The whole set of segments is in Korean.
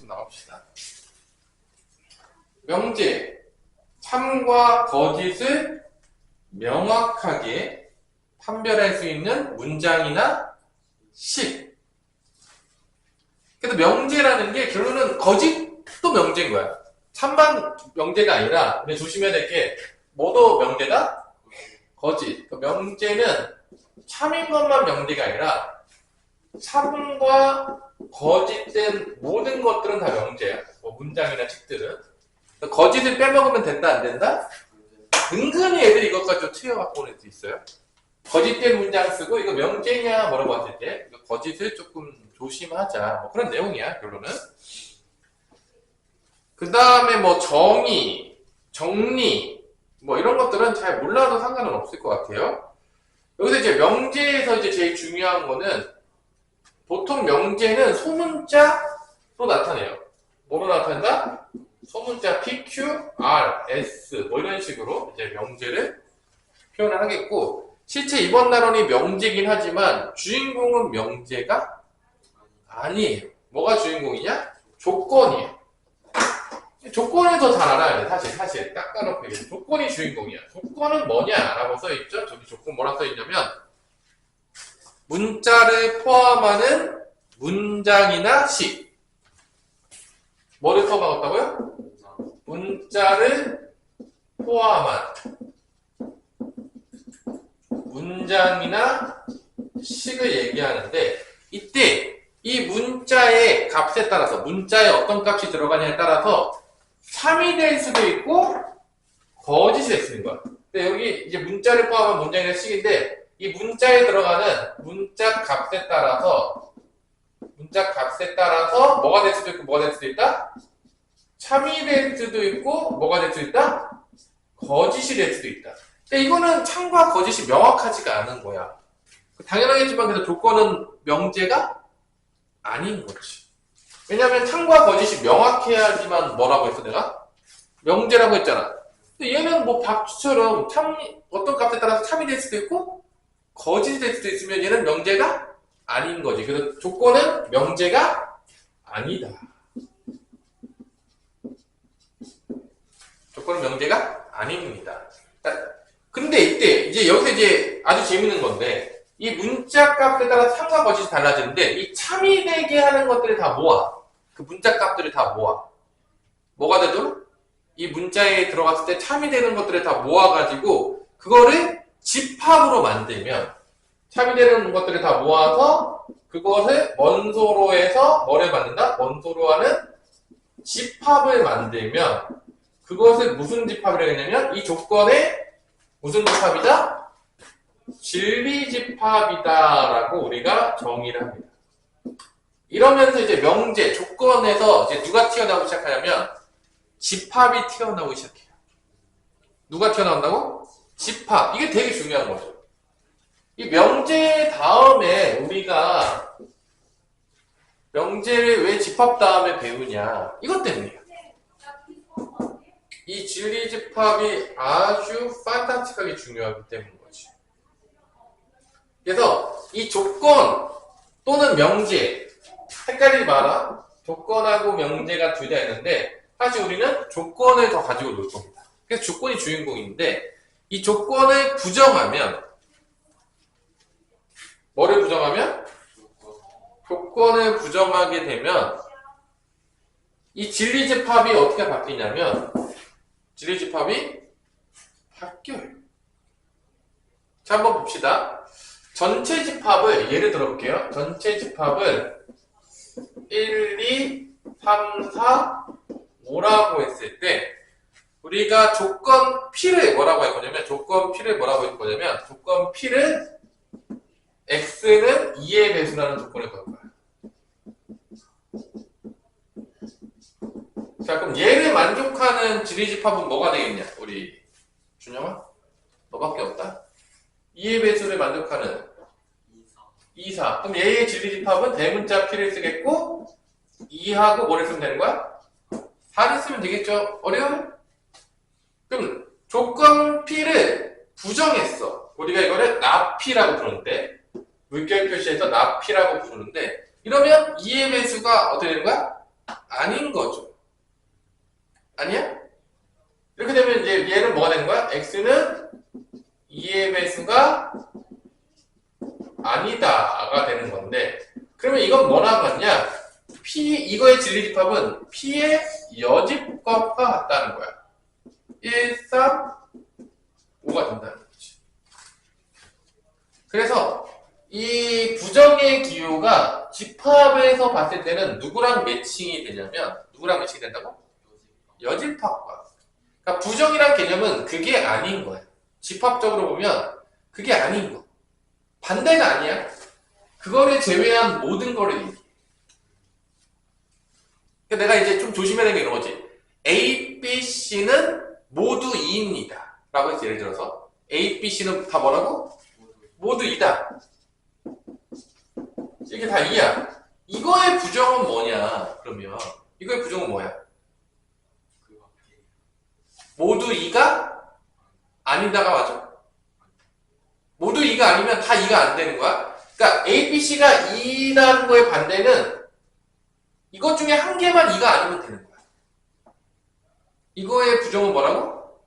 좀 나갑시다. 명제, 참과 거짓을 명확하게 판별할 수 있는 문장이나 식. 그래서 명제라는 게 결론은 거짓도 명제인 거야. 참만 명제가 아니라, 근데 조심해야 될 게, 뭐도 명제다? 거짓. 그 명제는 참인 것만 명제가 아니라, 참과 거짓된 모든 것들은 다 명제야. 뭐 문장이나 책들은. 거짓을 빼먹으면 된다, 안 된다? 은근히 애들이 이것까지 좀 틀려갖고 올 수 있어요. 거짓된 문장 쓰고, 이거 명제냐, 뭐라고 했을 때, 거짓을 조금 조심하자. 뭐 그런 내용이야, 결론은. 그 다음에 뭐 정의, 정리, 뭐 이런 것들은 잘 몰라도 상관은 없을 것 같아요. 여기서 이제 명제에서 이제 제일 중요한 거는, 보통 명제는 소문자로 나타내요. 뭐로 나타낸다? 소문자 P, Q, R, S 뭐 이런 식으로 이제 명제를 표현을 하겠고, 실제 이번 나론이 명제긴 하지만 주인공은 명제가 아니에요. 뭐가 주인공이냐? 조건이에요. 조건을 더 잘 알아야 돼. 사실 딱 까놓고 얘기해. 조건이 주인공이야. 조건은 뭐냐? 라고 써있죠. 저기 조건 뭐라 써있냐면, 문자를 포함하는 문장이나 식. 뭐를 포함하겠다고요? 문자를 포함한 문장이나 식을 얘기하는데, 이때 이 문자의 값에 따라서, 문자에 어떤 값이 들어가냐에 따라서 참이 될 수도 있고 거짓이 될 수 있는 거야. 근데 여기 이제 문자를 포함한 문장이나 식인데, 이 문자에 들어가는 문자 값에 따라서 뭐가 될 수도 있고 뭐가 될 수도 있다? 참이 될 수도 있고 뭐가 될 수도 있다? 거짓이 될 수도 있다. 근데 이거는 참과 거짓이 명확하지가 않은 거야. 당연하겠지만 그래도 조건은 명제가 아닌 거지. 왜냐면 참과 거짓이 명확해야지만 뭐라고 했어 내가? 명제라고 했잖아. 근데 얘는 뭐 박쥐처럼 어떤 값에 따라서 참이 될 수도 있고 거짓이 될 수도 있으면 얘는 명제가 아닌 거지. 그래서 조건은 명제가 아니다. 조건은 명제가 아닙니다. 근데 이때 이제 여기서 이제 아주 재밌는 건데, 이 문자 값에 따라 참과 거짓이 달라지는데, 이 참이 되게 하는 것들을 다 모아. 그 문자 값들을 다 모아. 뭐가 되도록? 이 문자에 들어갔을 때 참이 되는 것들을 다 모아가지고 그거를 집합으로 만들면, 참이 되는 것들을 다 모아서 그것을 원소로 해서 뭐를 만든다? 원소로 하는 집합을 만들면, 그것을 무슨 집합이라고 했냐면 이 조건에 무슨 집합이다? 진리집합이다라고 우리가 정의를 합니다. 이러면서 이제 명제, 조건에서 이제 누가 튀어나오기 시작하냐면 집합이 튀어나오기 시작해요. 누가 튀어나온다고? 집합. 이게 되게 중요한 거죠. 이 명제 다음에 우리가 명제를 왜 집합 다음에 배우냐? 이것 때문이에요. 이 진리집합이 아주 판타스틱하게 중요하기 때문인 거지. 그래서 이 조건 또는 명제, 헷갈리지 마라. 조건하고 명제가 둘 다 있는데 사실 우리는 조건을 더 가지고 놀 겁니다. 그래서 조건이 주인공인데, 이 조건을 부정하면, 뭐를 부정하면? 조건을 부정하게 되면 이 진리집합이 어떻게 바뀌냐면 진리집합이 바뀌어요. 자, 한번 봅시다. 전체 집합을 예를 들어 볼게요. 전체 집합을 1, 2, 3, 4, 5라고 했을 때 우리가 조건 P를 뭐라고 할 거냐면 조건 P를 X는 2의 배수라는 조건을 걸 거야. 자, 그럼 얘를 만족하는 진리집합은 뭐가 되겠냐? 우리 준영아? 너밖에 없다? 2의 배수를 만족하는 2, 4. 그럼 얘의 진리집합은 대문자 P를 쓰겠고 2하고 뭐를 쓰면 되는 거야? 4를 쓰면 되겠죠? 어려워요? 그럼 조건 P를 부정했어. 우리가 이거를 나P라고 부르는데, 물결 표시에서 나P라고 부르는데, 이러면 2의 배수가 어떻게 되는 거야? 아닌 거죠. 아니야? 이렇게 되면 이제 얘는 뭐가 되는 거야? x는 2의 배수가 아니다가 되는 건데, 그러면 이건 뭐랑 같냐? 이거의 진리집합은 p의 여집합과 같다는 거야. 1, 3, 5가 된다는 거지. 그래서 이 부정의 기호가 집합에서 봤을 때는 누구랑 매칭이 되냐면, 누구랑 매칭이 된다고? 여집합과. 그러니까 부정이란 개념은 그게 아닌 거야. 집합적으로 보면 그게 아닌 거. 반대가 아니야. 그거를 제외한 모든 거를 얘기해. 그러니까 내가 이제 좀 조심해야 되는 게 이런 거지. A, B, C는 모두 2입니다. 라고 해서 예를 들어서 A, B, C는 다 뭐라고? 모두 2다. 이게 다 2야. 이거의 부정은 뭐냐? 그러면 이거의 부정은 뭐야? 모두 2가 아니다가 맞아? 모두 2가 아니면 다 2가 안 되는 거야. 그러니까 A, B, C가 2라는 거의 반대는 이것 중에 한 개만 2가 아니면 되는 거야. 이거의 부정은 뭐라고?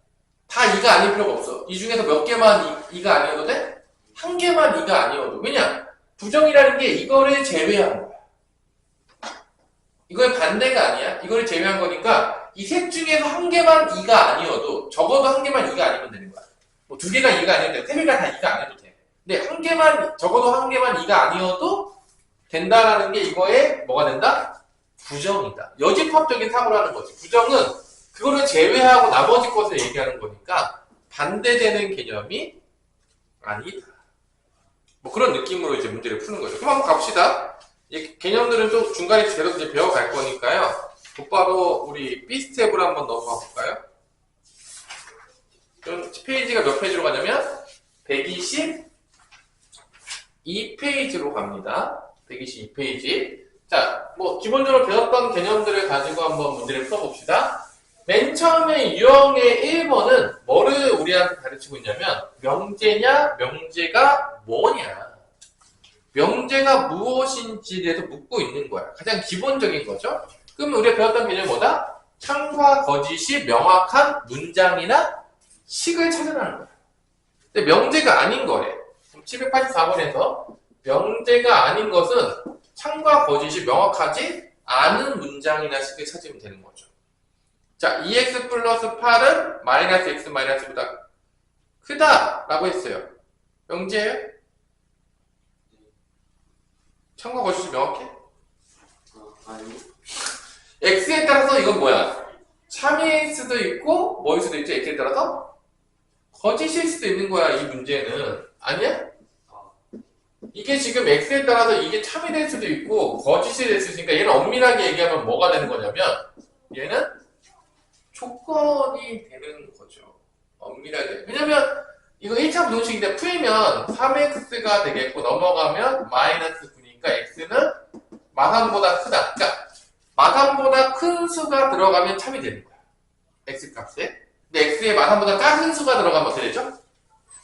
다 2가 아닐 필요가 없어. 이 중에서 몇 개만 2가 아니어도 돼? 한 개만 2가 아니어도. 왜냐? 부정이라는 게 이거를 제외한 거야. 이거의 반대가 아니야. 이거를 제외한 거니까 이 셋 중에서 한 개만 2가 아니어도, 적어도 한 개만 2가 아니면 되는 거야. 뭐 두 개가 2가 아니어도 돼. 세 개가 다 2가 아니어도 돼. 근데 한 개만, 적어도 한 개만 2가 아니어도 된다라는 게 이거의 뭐가 된다? 부정이다. 여집합적인 사고라는 거지. 부정은 그거를 제외하고 나머지 것을 얘기하는 거니까 반대되는 개념이 아니다. 뭐 그런 느낌으로 이제 문제를 푸는 거죠. 그럼 한번 갑시다. 이 개념들은 좀 중간에 계속 이제 배워갈 거니까요. 곧바로 우리 B 스텝으로 한번 넘어가 볼까요? 그럼 페이지가 몇 페이지로 가냐면 122페이지로 갑니다. 122페이지. 자, 뭐 기본적으로 배웠던 개념들을 가지고 한번 문제를 풀어봅시다. 맨 처음에 유형의 1번은 뭐를 우리한테 가르치고 있냐면 명제냐, 명제가 뭐냐. 명제가 무엇인지에 대해서 묻고 있는 거야. 가장 기본적인 거죠. 그러면 우리가 배웠던 개념이 뭐다? 참과 거짓이 명확한 문장이나 식을 찾으라는 거야. 근데 명제가 아닌 거래. 784번에서 명제가 아닌 것은 참과 거짓이 명확하지 않은 문장이나 식을 찾으면 되는 거죠. 자, 2x 플러스 8은 마이너스 x 마이너스보다 크다 라고 했어요. 명제예요? 참과 거짓이 명확해? 아니. x에 따라서 이건 뭐야? 참일 수도 있고 뭐일 수도 있죠? x에 따라서 거짓일 수도 있는 거야. 이 문제는 아니야? 이게 지금 x에 따라서 이게 참이 될 수도 있고 거짓이 될 수 있으니까 얘는 엄밀하게 얘기하면 뭐가 되는 거냐면 얘는 조건이 되는 거죠. 엄밀하게. 왜냐면 이거 1차 부동식인데 풀면 3x가 되겠고 넘어가면 마이너스 9니까 x는 마삼보다 크다. 그러니까 마삼보다 큰 수가 들어가면 참이 되는 거야. x 값에. 근데 x에 마삼보다 작은 수가 들어가면 어떻게 되죠?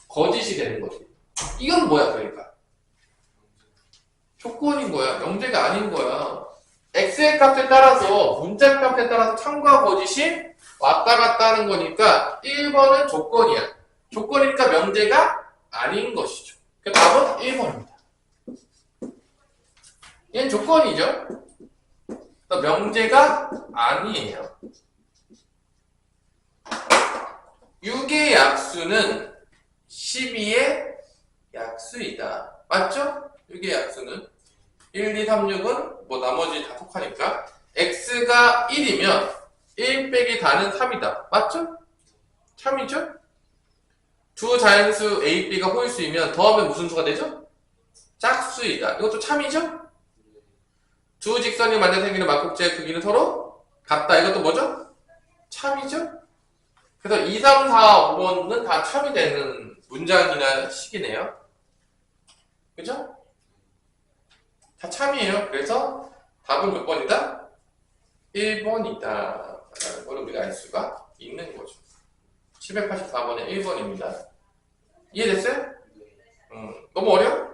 거짓이 되는 거지. 이건 뭐야 그러니까? 조건인 거야. 명제가 아닌 거야. x의 값에 따라서 문자 값에 따라서 참과 거짓이 왔다 갔다 하는 거니까 1번은 조건이야. 조건이니까 명제가 아닌 것이죠. 그러니까 답은 1번입니다. 얘는 조건이죠. 명제가 아니에요. 6의 약수는 12의 약수이다. 맞죠? 6의 약수는 1, 2, 3, 6은 뭐 나머지 다 속하니까 x가 1이면 1 빼기 다는 3이다. 맞죠? 참이죠? 두 자연수 a, b가 호일수이면 더하면 무슨 수가 되죠? 짝수이다. 이것도 참이죠? 두 직선이 만나 생기는 막국지의 크기는 서로 같다. 이것도 뭐죠? 참이죠? 그래서 2, 3, 4, 5번은 다 참이 되는 문장이나 식이네요. 그죠? 다 참이에요. 그래서 답은 몇 번이다? 1번이다. 라는 걸 우리가 알 수가 있는 거죠. 784번에 1번입니다. 이해됐어요? 너무 어려워?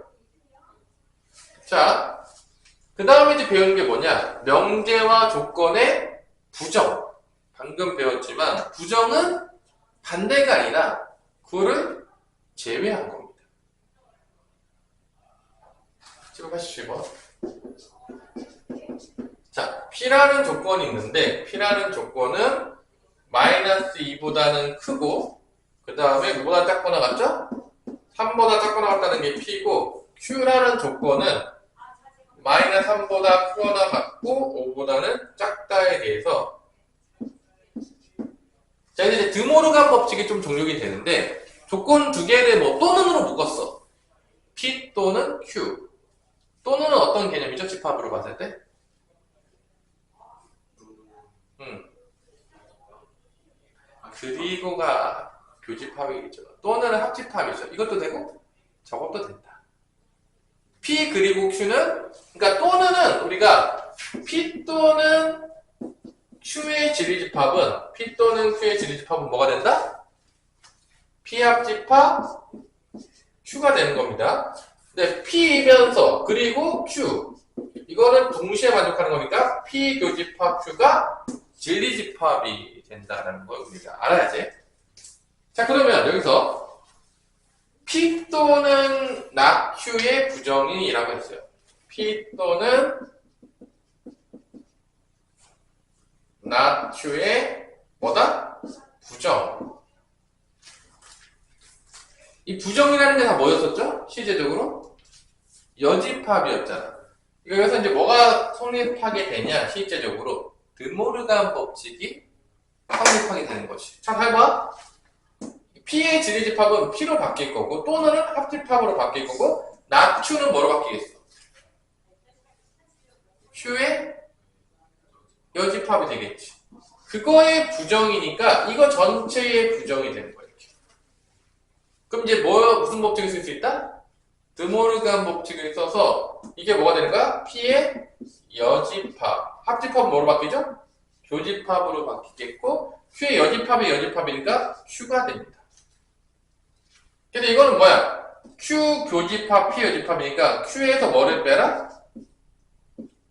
자, 그 다음에 이제 배우는 게 뭐냐? 명제와 조건의 부정. 방금 배웠지만 부정은 반대가 아니라 그거를 제외한 겁니다. 787번. 자, P라는 조건이 있는데 P라는 조건은 마이너스 2보다는 크고 그 다음에 뭐보다 작거나 같죠? 3보다 작거나 같다는 게 P고 Q라는 조건은 마이너스 3보다 크거나 같고 5보다는 작다에 대해서 자 이제 드모르간 법칙이 좀 적용이 되는데 조건 두 개를 뭐 또는으로 묶었어. P 또는 Q 또는은 어떤 개념이죠? 집합으로 봤을 때? 그리고가 교집합이겠죠. 또는 합집합이죠. 이것도 되고 저것도 된다. P 그리고 Q는 그러니까 또는은 우리가 P 또는 Q의 지리집합은 P 또는 Q의 지리집합은 뭐가 된다? P 합집합 Q가 되는 겁니다. 근데 P이면서 그리고 Q 이거는 동시에 만족하는 거니까 P 교집합 Q가 진리집합이 된다는 걸 우리가 알아야지. 자 그러면 여기서 P 또는 not Q의 부정이라고 했어요. P 또는 not Q의 뭐다? 부정. 이 부정이라는 게 다 뭐였었죠? 실제적으로? 여집합이었잖아. 여기서 이제 뭐가 성립하게 되냐? 실제적으로 드모르간 법칙이 성립하게 되는 것이. 자, 잘 봐. P의 지리집합은 P로 바뀔 거고 또는 합집합으로 바뀔 거고 not Q는 뭐로 바뀌겠어? Q의 여집합이 되겠지. 그거의 부정이니까 이거 전체의 부정이 되는 거야. 이렇게. 그럼 이제 무슨 법칙을 쓸 수 있다? 드모르간 법칙을 써서 이게 뭐가 되는 거야? P의 여집합. 합집합은 뭐로 바뀌죠? 교집합으로 바뀌겠고 Q의 여집합이 여집합이니까 Q가 됩니다. 근데 이거는 뭐야? Q 교집합, P 여집합이니까 Q에서 뭐를 빼라?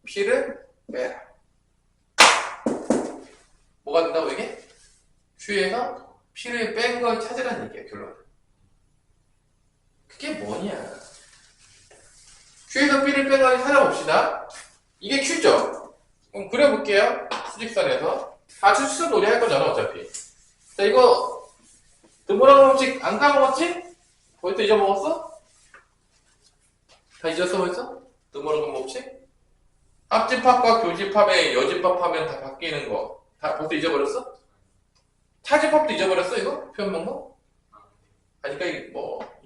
P를 빼라. 뭐가 된다고 이게? Q에서 P를 뺀 걸 찾으라는 얘기야, 결론은. 그게 뭐냐? Q에서 P를 뺀 걸 찾아봅시다. 이게 Q죠? 그럼 그려볼게요. 수직선에서. 다 수직선 놀이 할 거잖아, 어차피. 자, 이거, 드모르간 법칙 안 까먹었지? 벌써 잊어먹었어? 다 잊었어, 벌써? 드모르간 법칙? 합집합과 교집합의 여집합하면 다 바뀌는 거. 다 벌써 잊어버렸어? 차집합도 잊어버렸어, 이거? 표현 방법? 그러니까 이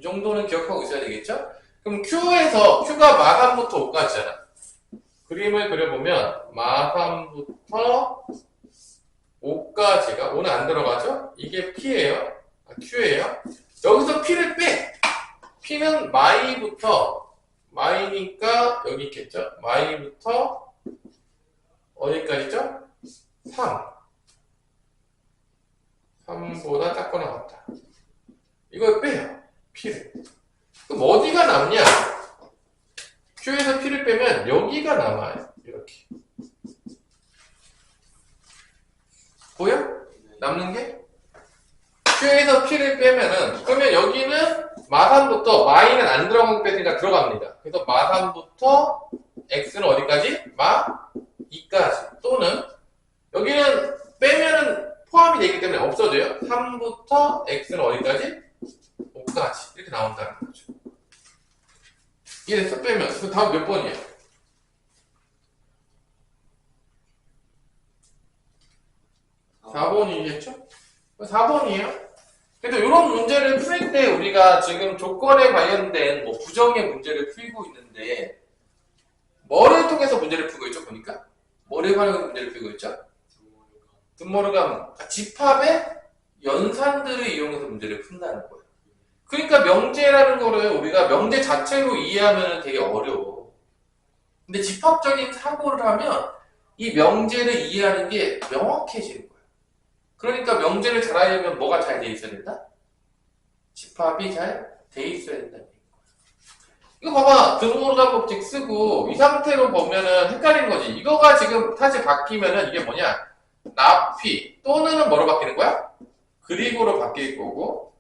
정도는 기억하고 있어야 되겠죠? 그럼 Q가 마3부터 5까지잖아. 그림을 그려보면 마3부터 5까지가 5는 안 들어가죠? 이게 P예요. Q예요. 여기서 P를 빼. P는 마이니까 여기 있겠죠? 마이부터 어디까지죠? 3. 3보다 작거나 같다. 이걸 빼요. P를. 그럼 어디가 남냐? Q에서 P를 빼면 여기가 남아요. 이렇게. 보여? 남는 게? Q에서 P를 빼면은, 그러면 여기는 마3부터, 마이는 안 들어간 빼니까 들어갑니다. 그래서 마3부터 X는 어디까지? 마2까지. 또는, 여기는 빼면은 포함이 되기 때문에 없어져요. 3부터 X는 어디까지? 5까지. 이렇게 나온다는 거죠. 이래서 빼면, 그 다음 몇 번이에요? 4번이겠죠? 4번이에요. 그래도 이런 문제를 풀 때 우리가 지금 조건에 관련된 부정의 문제를 풀고 있는데 뭐를 통해서 문제를 풀고 있죠? 보니까 뭐를 활용해서 문제를 풀고 있죠? 드모르간 집합의 연산들을 이용해서 문제를 푼다는 거예요. 그러니까 명제라는 거를 우리가 명제 자체로 이해하면 되게 어려워. 근데 집합적인 사고를 하면 이 명제를 이해하는 게 명확해지는 거예요. 그러니까 명제를 잘 알려면 뭐가 잘 돼 있어야 된다? 집합이 잘 돼 있어야 된다는 얘기예요. 이거 봐봐. 등호르간 법칙 쓰고 이 상태로 보면은 헷갈리는 거지. 이거가 지금 사실 바뀌면은 이게 뭐냐? 납P 또는 뭐로 바뀌는 거야? 그리고로 바뀔 거고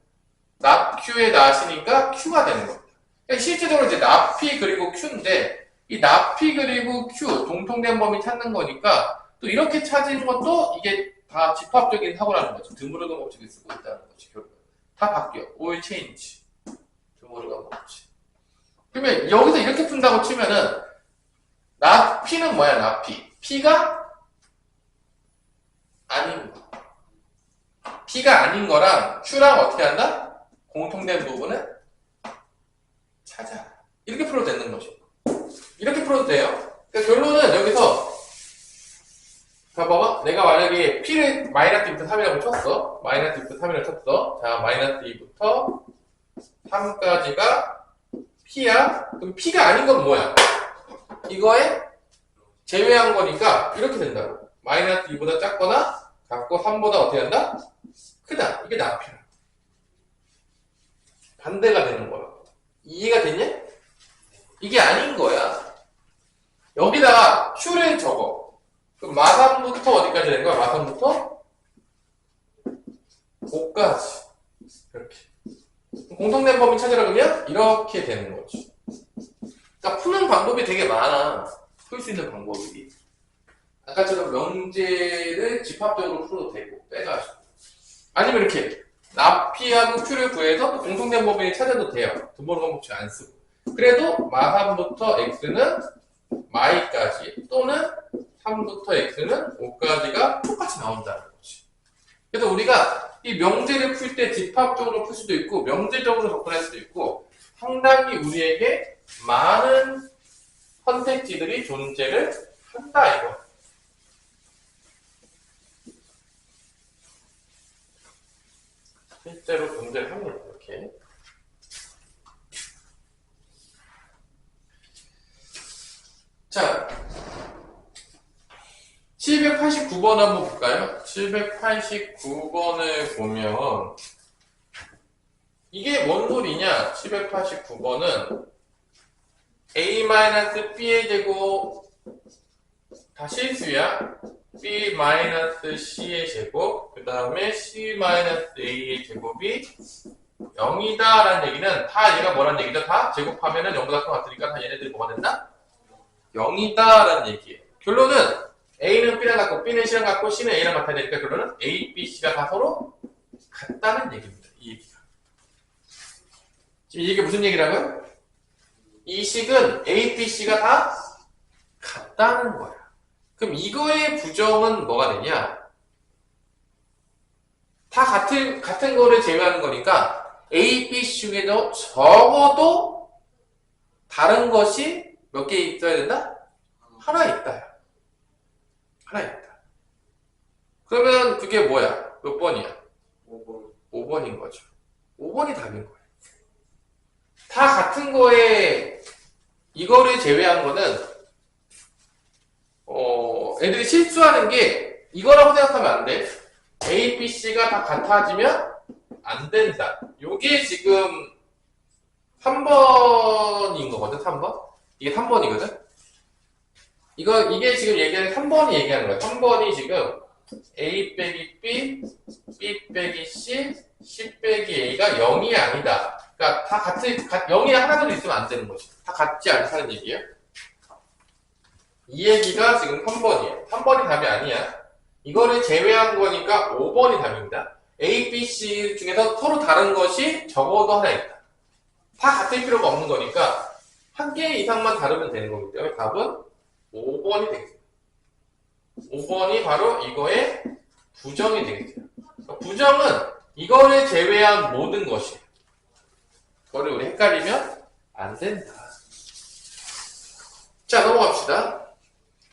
납Q에 낫이니까 Q가 되는 겁니다. 그러니까 실제적으로 이제 납P 그리고 Q인데 이 납P 그리고 Q 동통된 범위 찾는 거니까 또 이렇게 찾은 것도 이게 다 집합적인 사고라는 거죠. 드모르간 법칙을 쓰고 있다는 거지. 결국 다 바뀌어. all change. 드모르간 법칙. 그러면 여기서 이렇게 푼다고 치면은 납P는 뭐야? 납P P가 아닌 거. P가 아닌 거랑 Q랑 어떻게 한다? 공통된 부분을 찾아. 이렇게 풀어도 되는 거죠. 이렇게 풀어도 돼요. 그러니까 결론은 여기서 봐봐. 내가 만약에 P를 마이너스 2부터 3이라고 쳤어. 마이너스 2부터 3이라고 쳤어. 자, 마이너스 2부터 3까지가 P야. 그럼 P가 아닌 건 뭐야? 이거에 제외한 거니까 이렇게 된다고. 마이너스 2보다 작거나 같고 3보다 어떻게 한다? 크다. 이게 납이야. 반대가 되는 거야. 이해가 됐냐? 이게 아닌 거야. 여기다가 Q를 적어. 그럼 마삼부터 어디까지 되는 거야? 마삼부터 5까지. 이렇게. 공통된 범위 찾으라 그러면 이렇게 되는 거지. 그러니까 푸는 방법이 되게 많아. 풀 수 있는 방법이. 아까처럼 명제를 집합적으로 풀어도 되고 빼가지고. 아니면 이렇게 납P하고 Q를 구해서 또 공통된 범위를 찾아도 돼요. 드모르간 법칙 안 쓰고. 그래도 마3부터 X는 마이까지 또는 3부터 X는 5까지가 똑같이 나온다는 거지. 그래서 우리가 이 명제를 풀 때 집합적으로 풀 수도 있고 명제적으로 접근할 수도 있고 상당히 우리에게 많은 선택지들이 존재를 한다 이거. 실제로 존재를 합니다. 이렇게. 자, 789번 한번 볼까요? 789번을 보면 이게 뭔 소리냐? 789번은 a-b의 제곱 다 실수야. b-c의 제곱 그 다음에 c-a의 제곱이 0이다 라는 얘기는 다 얘가 뭐라는 얘기죠? 다 제곱하면은 0보다 큰 것 같으니까 다 얘네들이 뭐가 된다? 0이다 라는 얘기예요. 결론은 A는 B랑 같고 B는 C랑 같고 C는 A랑 같아야 되니까 결론은 A, B, C가 다 서로 같다는 얘기입니다. 이 얘기가. 지금 이게 무슨 얘기라고요? 이 식은 A, B, C가 다 같다는 거야. 그럼 이거의 부정은 뭐가 되냐? 다 같은 거를 제외하는 거니까 A, B, C 중에도 적어도 다른 것이 몇 개 있어야 된다? 하나 있다. 하나 있다. 그러면 그게 뭐야? 몇 번이야? 5번. 5번인 거죠. 5번이 답인 거야. 다 같은 거에 이거를 제외한 거는 애들이 실수하는 게 이거라고 생각하면 안 돼. A, B, C가 다 같아지면 안 된다. 요게 지금 3번인 거거든, 3번? 이게 3번이거든? 이게 지금 얘기하는 3번이 얘기하는 거야. 3번이 지금 A 빼기 B, B 빼기 C, C 빼기 A가 0이 아니다. 그러니까 다 0이 하나도 있으면 안 되는 거지. 다 같지 않다는 얘기예요. 이 얘기가 지금 3번이에요. 3번이 답이 아니야. 이거를 제외한 거니까 5번이 답입니다. A, B, C 중에서 서로 다른 것이 적어도 하나 있다. 다 같을 필요가 없는 거니까 한 개 이상만 다르면 되는 거기 때문에 답은 5번이 되겠죠. 5번이 바로 이거의 부정이 되겠죠. 부정은 이거를 제외한 모든 것이에요. 그거를 우리 헷갈리면 안 된다. 자, 넘어갑시다.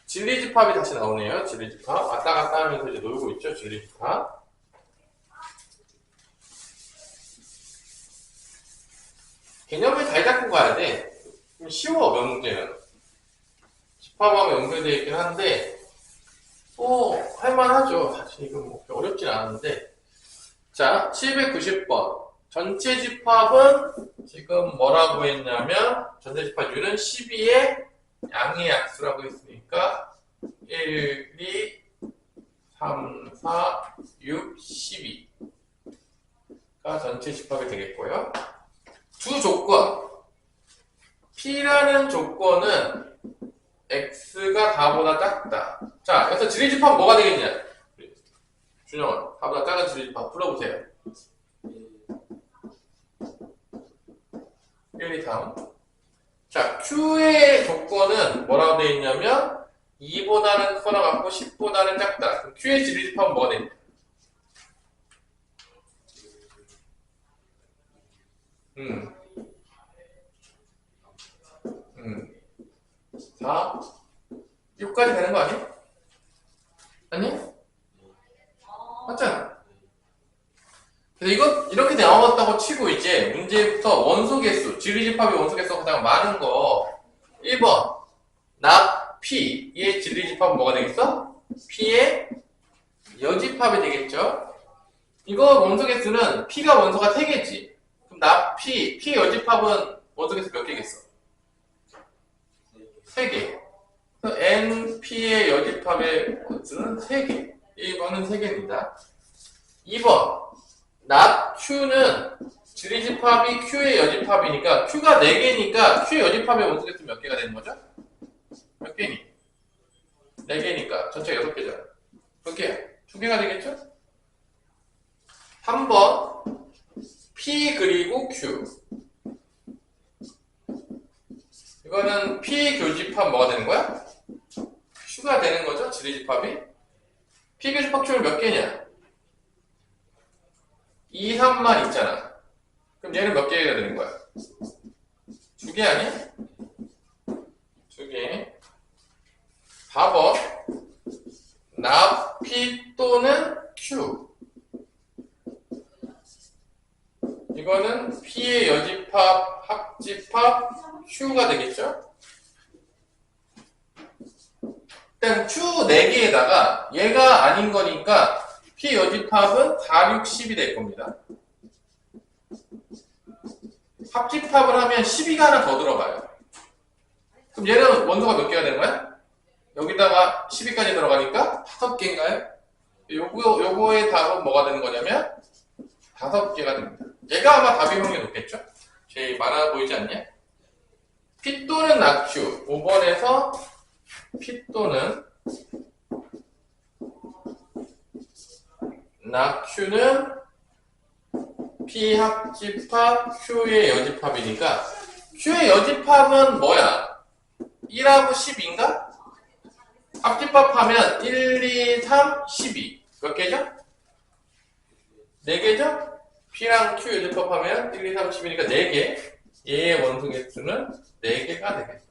진리집합이 다시 나오네요. 진리집합. 왔다 갔다 하면서 이제 놀고 있죠. 진리집합. 개념을 잘 잡고 가야 돼. 좀 쉬워, 명제는. 집합하고 연결되어 있긴 한데, 할만하죠. 사실 이건 뭐 어렵진 않은데. 자, 790번. 전체 집합은 지금 뭐라고 했냐면 전체 집합 U는 12의 양의 약수라고 했으니까 1, 2, 3, 4, 6, 12가 전체 집합이 되겠고요. 두 조건. P라는 조건은 X가 다보다 작다. 자, 여기서 지리집합 뭐가 되겠냐? 준영아, 다보다 작은 지리집합 풀어보세요. 1, 2, 3. 자, Q의 조건은 뭐라고 되어 있냐면 2보다는 크거나 같고 10보다는 작다. 그럼 Q의 지리집합은 뭐가 됩니까? 4, 6까지 되는 거 아니야? 아니? 맞잖아. 그래서 이거 이렇게 나왔다고 치고 이제 문제부터 원소 개수, 진리집합의 원소 개수가 가장 많은 거 1번 납 P의 진리집합은 뭐가 되겠어? P의 여집합이 되겠죠? 이거 원소 개수는 P가 원소가 3개지. 그럼 납 P의 여집합은 원소 개수 몇 개겠어? 3개. 그래서 NP의 여집합의 원소는 3개. 1번은 3개입니다. 2번 납 Q는 지리집합이 Q의 여집합이니까 Q가 4개니까 Q의 여집합의 원소 개수 몇 개가 되는 거죠? 몇 개니? 4개니까 전체가 6개잖아. 몇 개야? 2개가 되겠죠? 3번 P 그리고 Q. 이거는 P 교집합 뭐가 되는 거야? Q가 되는 거죠? 지리집합이. P 교집합 Q는 몇 개냐? 2, 3만 있잖아. 그럼 얘는 몇 개가 되는 거야? 2개 아니야? 2개. 4번 납 P 또는 Q. 이거는 P의 여집합, 합집합, Q가 되겠죠? 일단 Q 4개에다가 얘가 아닌 거니까 P 여집합은 4, 6, 10이 될 겁니다. 합집합을 하면 12가 하나 더 들어가요. 그럼 얘는 원소가 몇 개가 되는 거야? 여기다가 12까지 들어가니까 5개인가요? 요거의 답은 뭐가 되는 거냐면 5개가 됩니다. 얘가 아마 답이 확률이 높겠죠? 제일 많아 보이지 않냐? P 또는 낙Q 5번에서 P 또는 낙Q는 P 합집합 Q의 여집합이니까 Q의 여집합은 뭐야? 1하고 10인가? 합집합하면 1, 2, 3, 12 몇 개죠? 4개죠? P랑 Q 여집합하면 1, 2, 3, 10이니까 4개. 얘의 원소 개수는 4개가 되겠습니다.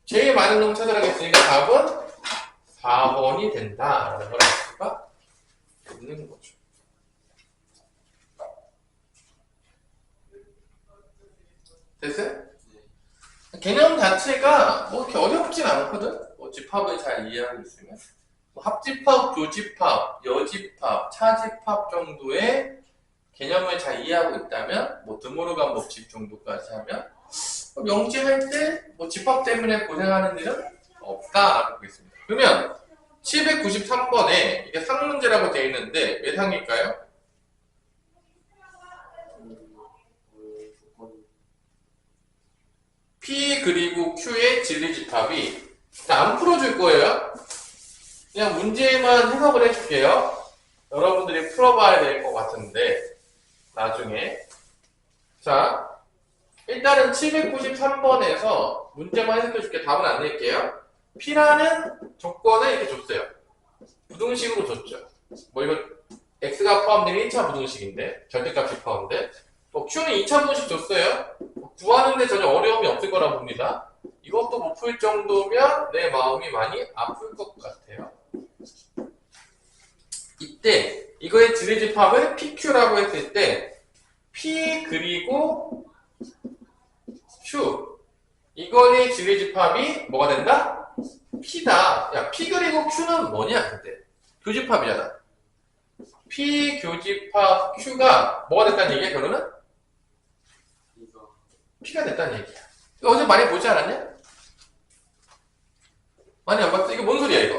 제일 많은 놈 찾아가겠으니까 답은 4번이 된다라는 걸 알 수가 있는 거죠. 됐어요? 개념 자체가 뭐 이렇게 어렵진 않거든? 뭐 집합을 잘 이해하고 있으면. 뭐 합집합, 교집합, 여집합, 차집합 정도의 개념을 잘 이해하고 있다면, 뭐 드모르간 법칙 정도까지 하면, 명시할 때, 뭐 집합 때문에 고생하는 일은 없다라고 보겠습니다. 그러면, 793번에 이게 상문제라고 되어 있는데, 왜 상일까요? P 그리고 Q의 진리집합이, 안 풀어줄 거예요. 그냥 문제만 해석을 해줄게요. 여러분들이 풀어봐야 될 것 같은데, 나중에. 자, 일단은 793번에서 문제만 해석해줄게. 답은 안 낼게요. P라는 조건을 이렇게 줬어요. 부등식으로 줬죠. 뭐 이거 X가 포함된 1차 부등식인데, 절대값이 포함된. 뭐 Q는 2차 부등식 줬어요. 구하는데 전혀 어려움이 없을 거라 봅니다. 이것도 못 풀 정도면 내 마음이 많이 아플 것 같아요. 이때 이거의 지리집합을 PQ라고 했을 때 P 그리고 Q 이거의 지리집합이 뭐가 된다? P다. 야, P 그리고 Q는 뭐냐? 근데 교집합이잖아. P 교집합 Q가 뭐가 됐다는 얘기야, 결론은? 이거 P가 됐다는 얘기야. 이거 어제 많이 보지 않았냐? 많이 안 봤어? 이거 뭔 소리야, 이거?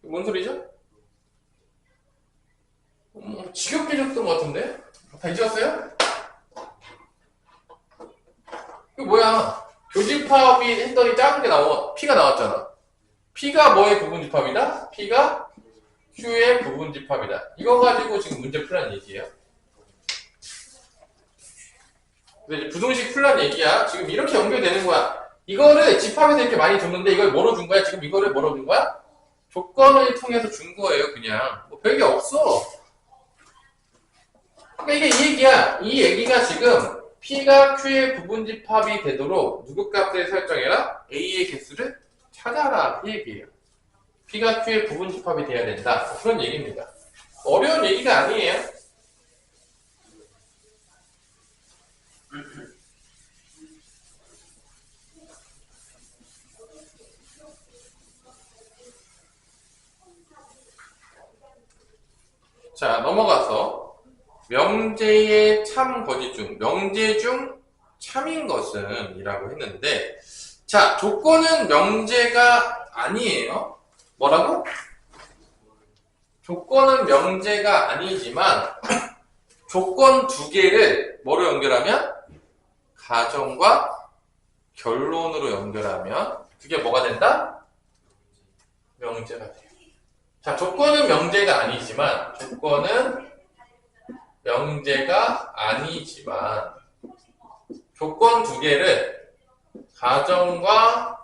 이거 뭔 소리죠? 지겹게 줬던 것 같은데? 다 잊었어요? 이거 뭐야? 교집합이 했더니 작은 게 P가 나왔잖아. P가 뭐의 부분집합이다? P가 Q의 부분집합이다. 이거 가지고 지금 문제 풀란 얘기예요. 근데 이제 부등식 풀란 얘기야. 지금 이렇게 연결되는 거야. 이거를 집합에서 이렇게 많이 줬는데 이걸 뭐로 준 거야? 지금 이거를 뭐로 준 거야? 조건을 통해서 준 거예요, 그냥. 뭐 별게 없어. 그러니까 이게 이 얘기야. 이 얘기가 지금 P가 Q의 부분집합이 되도록 누구 값을 설정해라? A의 개수를 찾아라. 이 얘기예요. P가 Q의 부분집합이 돼야 된다. 그런 얘기입니다. 어려운 얘기가 아니에요. 자, 넘어가서 명제의 참 거짓 중, 명제 중 참인 것은 이라고 했는데, 자, 조건은 명제가 아니에요. 뭐라고? 조건은 명제가 아니지만 조건 두 개를 뭐로 연결하면? 가정과 결론으로 연결하면 그게 뭐가 된다? 명제가 돼요. 자, 조건은 명제가 아니지만 조건 두 개를 가정과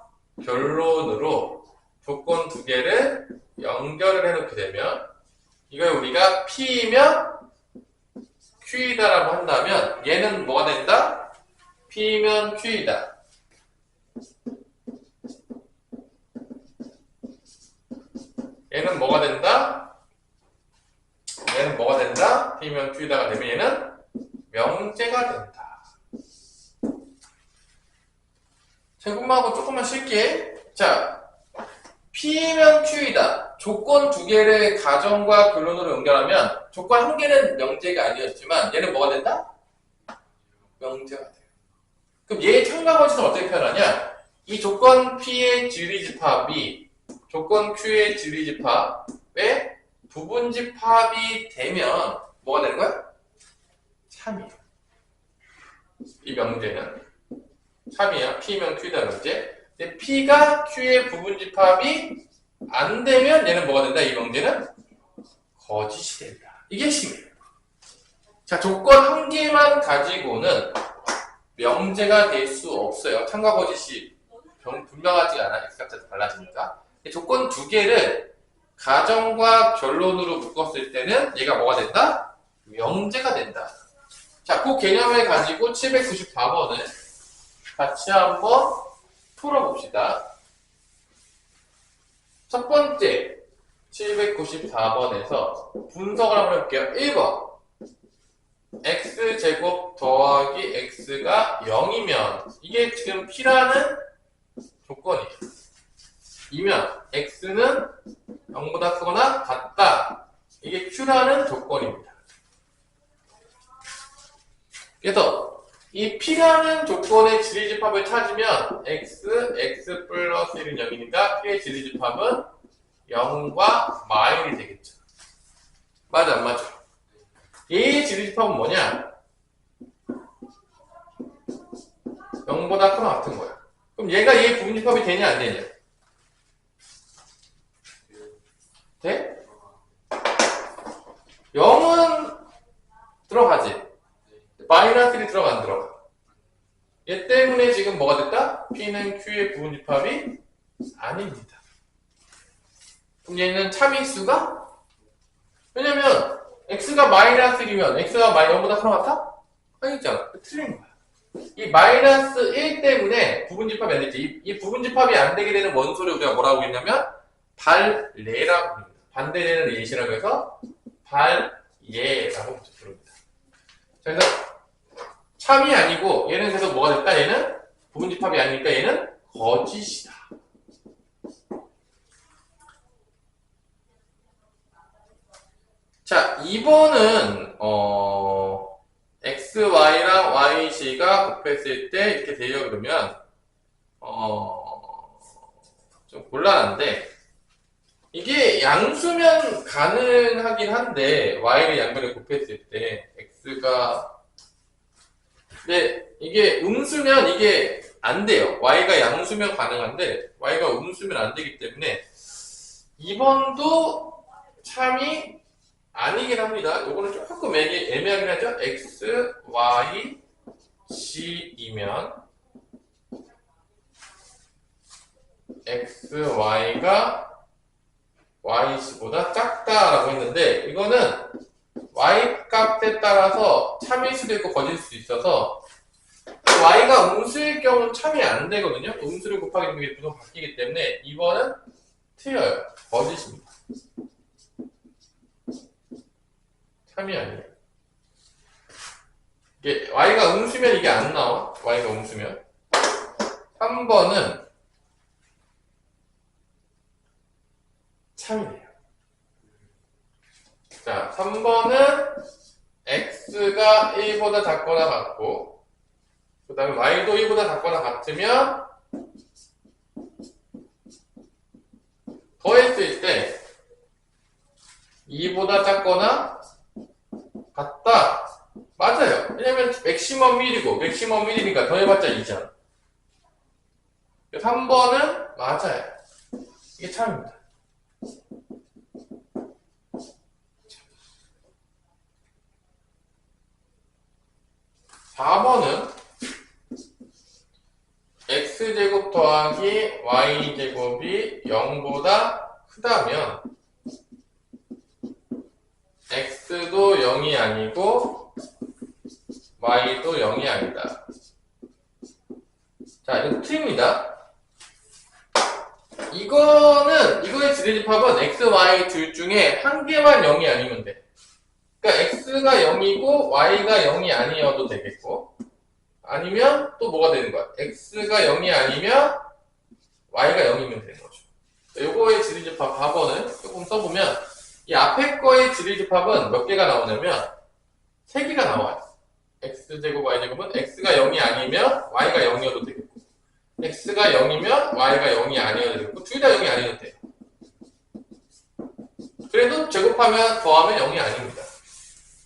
결론으로 조건 두 개를 연결을 해놓게 되면 이걸 우리가 P이면 Q이다라고 한다면 얘는 뭐가 된다? P면 Q이다. 얘는 뭐가 된다? P면 Q이다가 되면 얘는 명제가 된다. 제곱하고 조금만 쉴게. 자, P면 Q이다. 조건 두 개를 가정과 결론으로 연결하면 조건 한 개는 명제가 아니었지만 얘는 뭐가 된다? 명제가 돼요. 그럼 얘의 참가거짓은 어떻게 표현하냐? 이 조건 P의 지리집합이 조건 Q의 지리집합의 부분집합이 되면 뭐가 되는 거야? 참이에요. 이 명제는 참이야. P면 Q다 명제. 근데 P가 Q의 부분집합이 안 되면 얘는 뭐가 된다? 이 명제는 거짓이 된다. 이게 심이에요. 자, 조건 한 개만 가지고는 명제가 될 수 없어요. 참과 거짓이 분명하지가 않아. X값이 달라지니까. 조건 두 개를 가정과 결론으로 묶었을 때는 얘가 뭐가 된다? 명제가 된다. 자, 그 개념을 가지고 794번을 같이 한번 풀어봅시다. 첫 번째 794번에서 분석을 한번 해볼게요. 1번 x제곱 더하기 x가 0이면 이게 지금 P라는 조건이에요. 이면 x는 0보다 크거나 같다. 이게 Q라는 조건입니다. 그래서 이 P라는 조건의 지리집합을 찾으면 x 플러스 1은 0이니까 P의 지리집합은 0과 마일이 되겠죠. 맞아, 안 맞아? 얘의 지리집합은 뭐냐? 0보다 크거나 같은 거야. 그럼 얘가 얘의 부분집합이 되냐, 안 되냐? 돼? 0은 들어가지. 마이너스 1이 들어가, 안 들어가? 얘 때문에 지금 뭐가 됐다? P는 Q의 부분집합이 아닙니다. 그럼 얘는 참일수가? 왜냐면 x가 마이너스 1이면 x가 0보다 크나 같아? 아니잖아. 틀린 거야. 이 마이너스 1 때문에 부분집합이 안 되지. 이 부분집합이 안 되게 되는 원소를 우리가 뭐라고 했냐면 발례라고 합니다. 반대되는 예시라고 해서 발예라고 부릅니다. 자, 그래서 참이 아니고 얘는 그래서 뭐가 됐다? 얘는 부분집합이 아니니까 얘는 거짓이다. 자, 2번은, x, y랑 y, c가 곱했을 때 이렇게 돼요. 그러면, 좀 곤란한데, 이게 양수면 가능하긴 한데, y를 양변에 곱했을 때, x가, 근데 이게 음수면 이게 안 돼요. y가 양수면 가능한데, y가 음수면 안 되기 때문에, 2번도 참이 아니긴 합니다. 요거는 조금 애매하긴 하죠. x, y, c이면 x, y가 y, c보다 작다라고 했는데 이거는 y 값에 따라서 참일 수도 있고 거짓일 수도 있어서 y가 음수일 경우는 참이 안 되거든요. 음수를 곱하게 되면 이게 무조건 바뀌기 때문에 2번은 틀려요. 거짓입니다. 참이 아니에요. 이게 y가 음수면 이게 안 나와. y가 음수면. 3번은 참이에요. 자, 3번은 x가 1보다 작거나 같고 그 다음에 y도 1보다 작거나 같으면 더했을 때 2보다 작거나 같다. 맞아요. 왜냐면 맥시멈 1이고 맥시멈 1이니까 더해봤자 2잖아. 3번은 맞아요. 이게 참입니다. 4번은 x제곱 더하기 y제곱이 0보다 크다면 x도 0이 아니고 y도 0이 아니다. 자, 이거 틀립니다. 이거의 지리집합은 x, y 둘 중에 한 개만 0이 아니면 돼. 그러니까 x가 0이고 y가 0이 아니어도 되겠고 아니면 또 뭐가 되는 거야? x가 0이 아니면 y가 0이면 되는 거죠. 요거의 지리집합 4번을 조금 써보면 이 앞에 거의 지리집합은 몇 개가 나오냐면 3개가 나와요. x제곱 y제곱은 x가 0이 아니면 y가 0이어도 되겠고 x가 0이면 y가 0이 아니어도 되겠고 둘 다 0이 아니어도 돼요. 그래도 제곱하면 더하면 0이 아닙니다.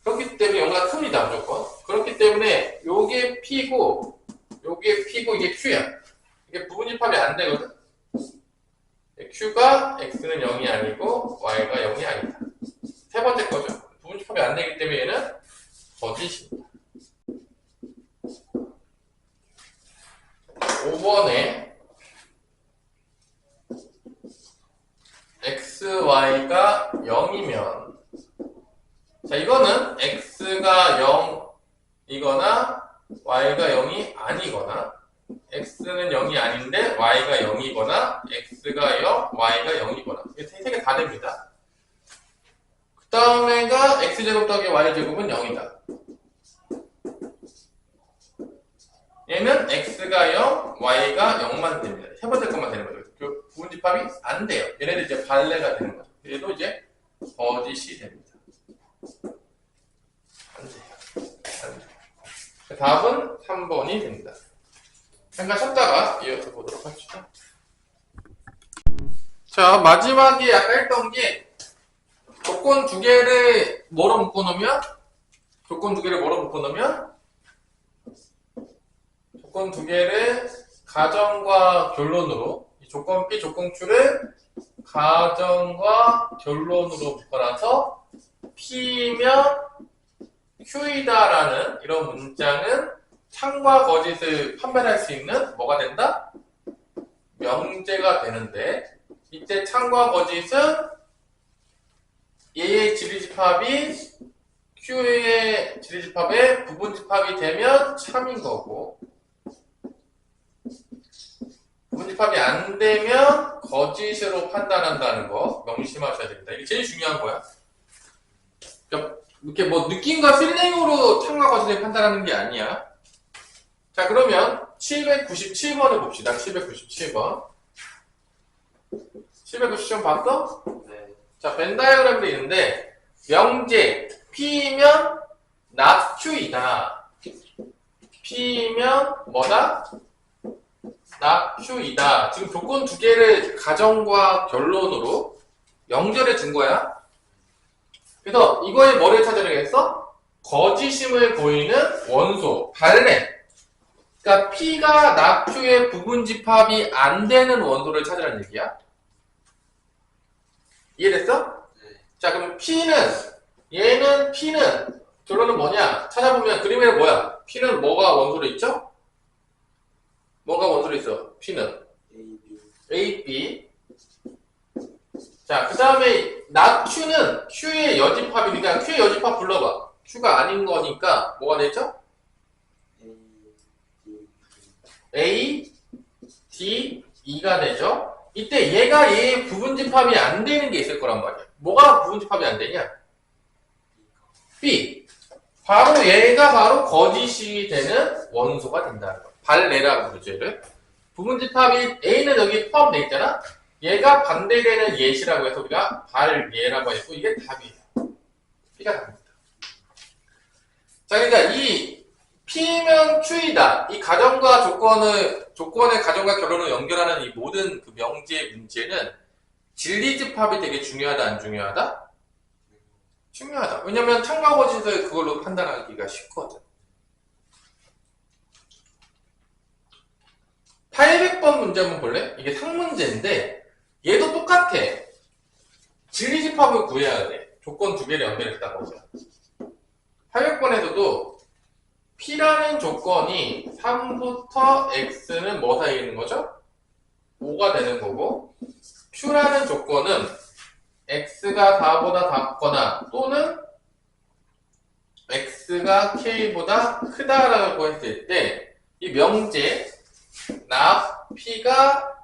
그렇기 때문에 0가 큽니다. 무조건. 그렇기 때문에 요게 p고 요게 p고 이게 q야. 이게 부분집합이 안 되거든. q가 x는 0이 아니고 y가 0이 아니다. 세 번째 거죠. 부분집합이 안 되기 때문에 얘는 거짓입니다. 5번에 x, y가 0이면 자, 이거는 x가 0이거나 y가 0이 아니거나 x는 0이 아닌데 y가 0이거나 x가 0, y가 0이거나 이게 세 개 다 됩니다. 그 다음에가 x제곱 더하기 y제곱은 0이다. 얘는 x가 0, y가 0만 됩니다. 세 번째 것만 되는 거죠. 그 부분집합이 안 돼요. 얘네들 이제 발레가 되는 거죠. 얘도 이제 거짓이 됩니다. 안 돼요. 안 돼요. 답은 3번이 됩니다. 잠깐 쉬었다가 이어서 보도록 합시다. 자, 마지막에 아까 했던 게 조건 두 개를 뭐로 묶어놓으면 조건 두 개를 가정과 결론으로 이 조건 B, 조건 Q를 가정과 결론으로 묶어놔서 P면 Q이다라는 이런 문장은 참과 거짓을 판별할 수 있는 뭐가 된다? 명제가 되는데 이때 참과 거짓은 얘의 지리집합이 Q의 지리집합의 부분집합이 되면 참인 거고 부분집합이 안 되면 거짓으로 판단한다는 거 명심하셔야 됩니다. 이게 제일 중요한 거야. 그러니까 이렇게 뭐 느낌과 필링으로 참과 거짓을 판단하는 게 아니야. 자, 그러면 797번을 봅시다. 797번. 797번 봤어? 네. 자, 벤 다이어그램도 있는데 명제 P면 낙Q이다. P면 뭐다? 낙Q이다. 지금 조건 두 개를 가정과 결론으로 연결해 준 거야. 그래서 이거에 뭐를 찾아내겠어? 거짓임을 보이는 원소, 발레. 그러니까 P가 낙Q의 부분집합이 안 되는 원소를 찾으라는 얘기야. 이해됐어? 네. 자, 그럼 P는 결론은 뭐냐? 찾아보면 그림에 뭐야? P는 뭐가 원소로 있죠? 뭐가 원소로 있어? P는 A, B. A, B. 자, 그 다음에 낙Q는 Q의 여집합이니까 Q의 여집합 불러봐. Q가 아닌 거니까 뭐가 되죠? A, D. A, D, E가 되죠? 이때 얘가 얘의 부분집합이 안 되는 게 있을 거란 말이야. 뭐가 부분집합이 안 되냐? B. 바로 얘가 바로 거짓이 되는 원소가 된다는 거야. 발레라고 부르죠, 얘를. 부분집합이 A는 여기 포함되어 있잖아? 얘가 반대되는 예시라고 해서 우리가 발예라고 했고, 이게 답이에요. B가 답입니다. 자, 그러니까 이 P면 Q이다. 이 가정과 조건의 가정과 결론을 연결하는 이 모든 그 명제 문제는 진리집합이 되게 중요하다, 안 중요하다? 중요하다. 왜냐면 참과 거짓을 그걸로 판단하기가 쉽거든. 800번 문제 한번 볼래? 이게 상문제인데 얘도 똑같아. 진리집합을 구해야 돼. 조건 두 개를 연결했다고 하죠. 800번에서도 P라는 조건이 3부터 X는 뭐 사이에 있는 거죠? 5가 되는 거고, Q라는 조건은 X가 4보다 작거나 또는 X가 K보다 크다라고 했을 때, 이 명제, P가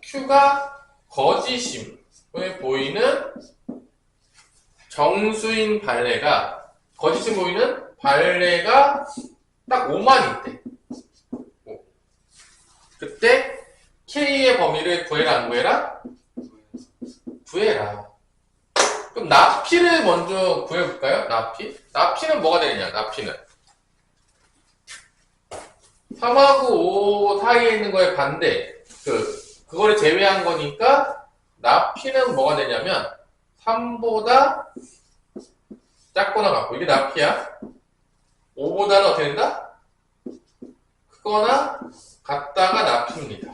Q가 거짓임을 보이는 정수인 발레가 거짓을 보이는 발레가 딱 5만 있대. 그때 K의 범위를 구해라 안 구해라? 구해라. 그럼 나피를 먼저 구해볼까요? 나피? 나피는 뭐가 되느냐? 나피는 3하고 5 사이에 있는 거에 반대. 그거를 제외한 거니까 나피는 뭐가 되냐면 3보다 작거나 같고, 이게 나피야. 5보다는 어떻게 된다? 크거나 같다가 나피입니다.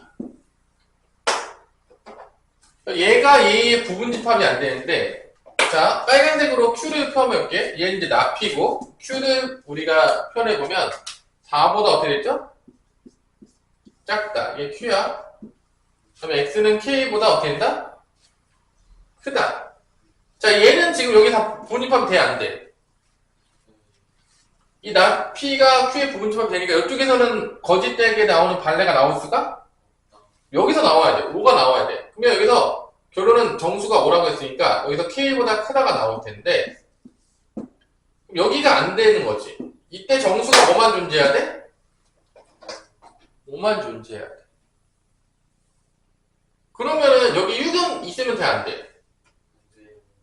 얘가 얘의 부분집합이 안 되는데, 자, 빨간색으로 Q를 표현해볼게. 얘는 이제 나피고, Q를 우리가 표현해보면 4보다 어떻게 됐죠? 작다. 이게 Q야. 그다음에 X는 K보다 어떻게 된다? 크다. 자, 얘는 지금 여기 다 부분집합이 돼, 안 돼? 이 P가 Q의 부분집합이 되니까 이쪽에서는 거짓되게 나오는 발레가 나올 수가? 여기서 나와야 돼. 5가 나와야 돼. 그러면 여기서 결론은 정수가 5라고 했으니까 여기서 K보다 크다가 나올 텐데 여기가 안 되는 거지. 이때 정수가 뭐만 존재해야 돼? 5만 존재해야 돼. 그러면은 여기 6은 있으면 돼, 안 돼?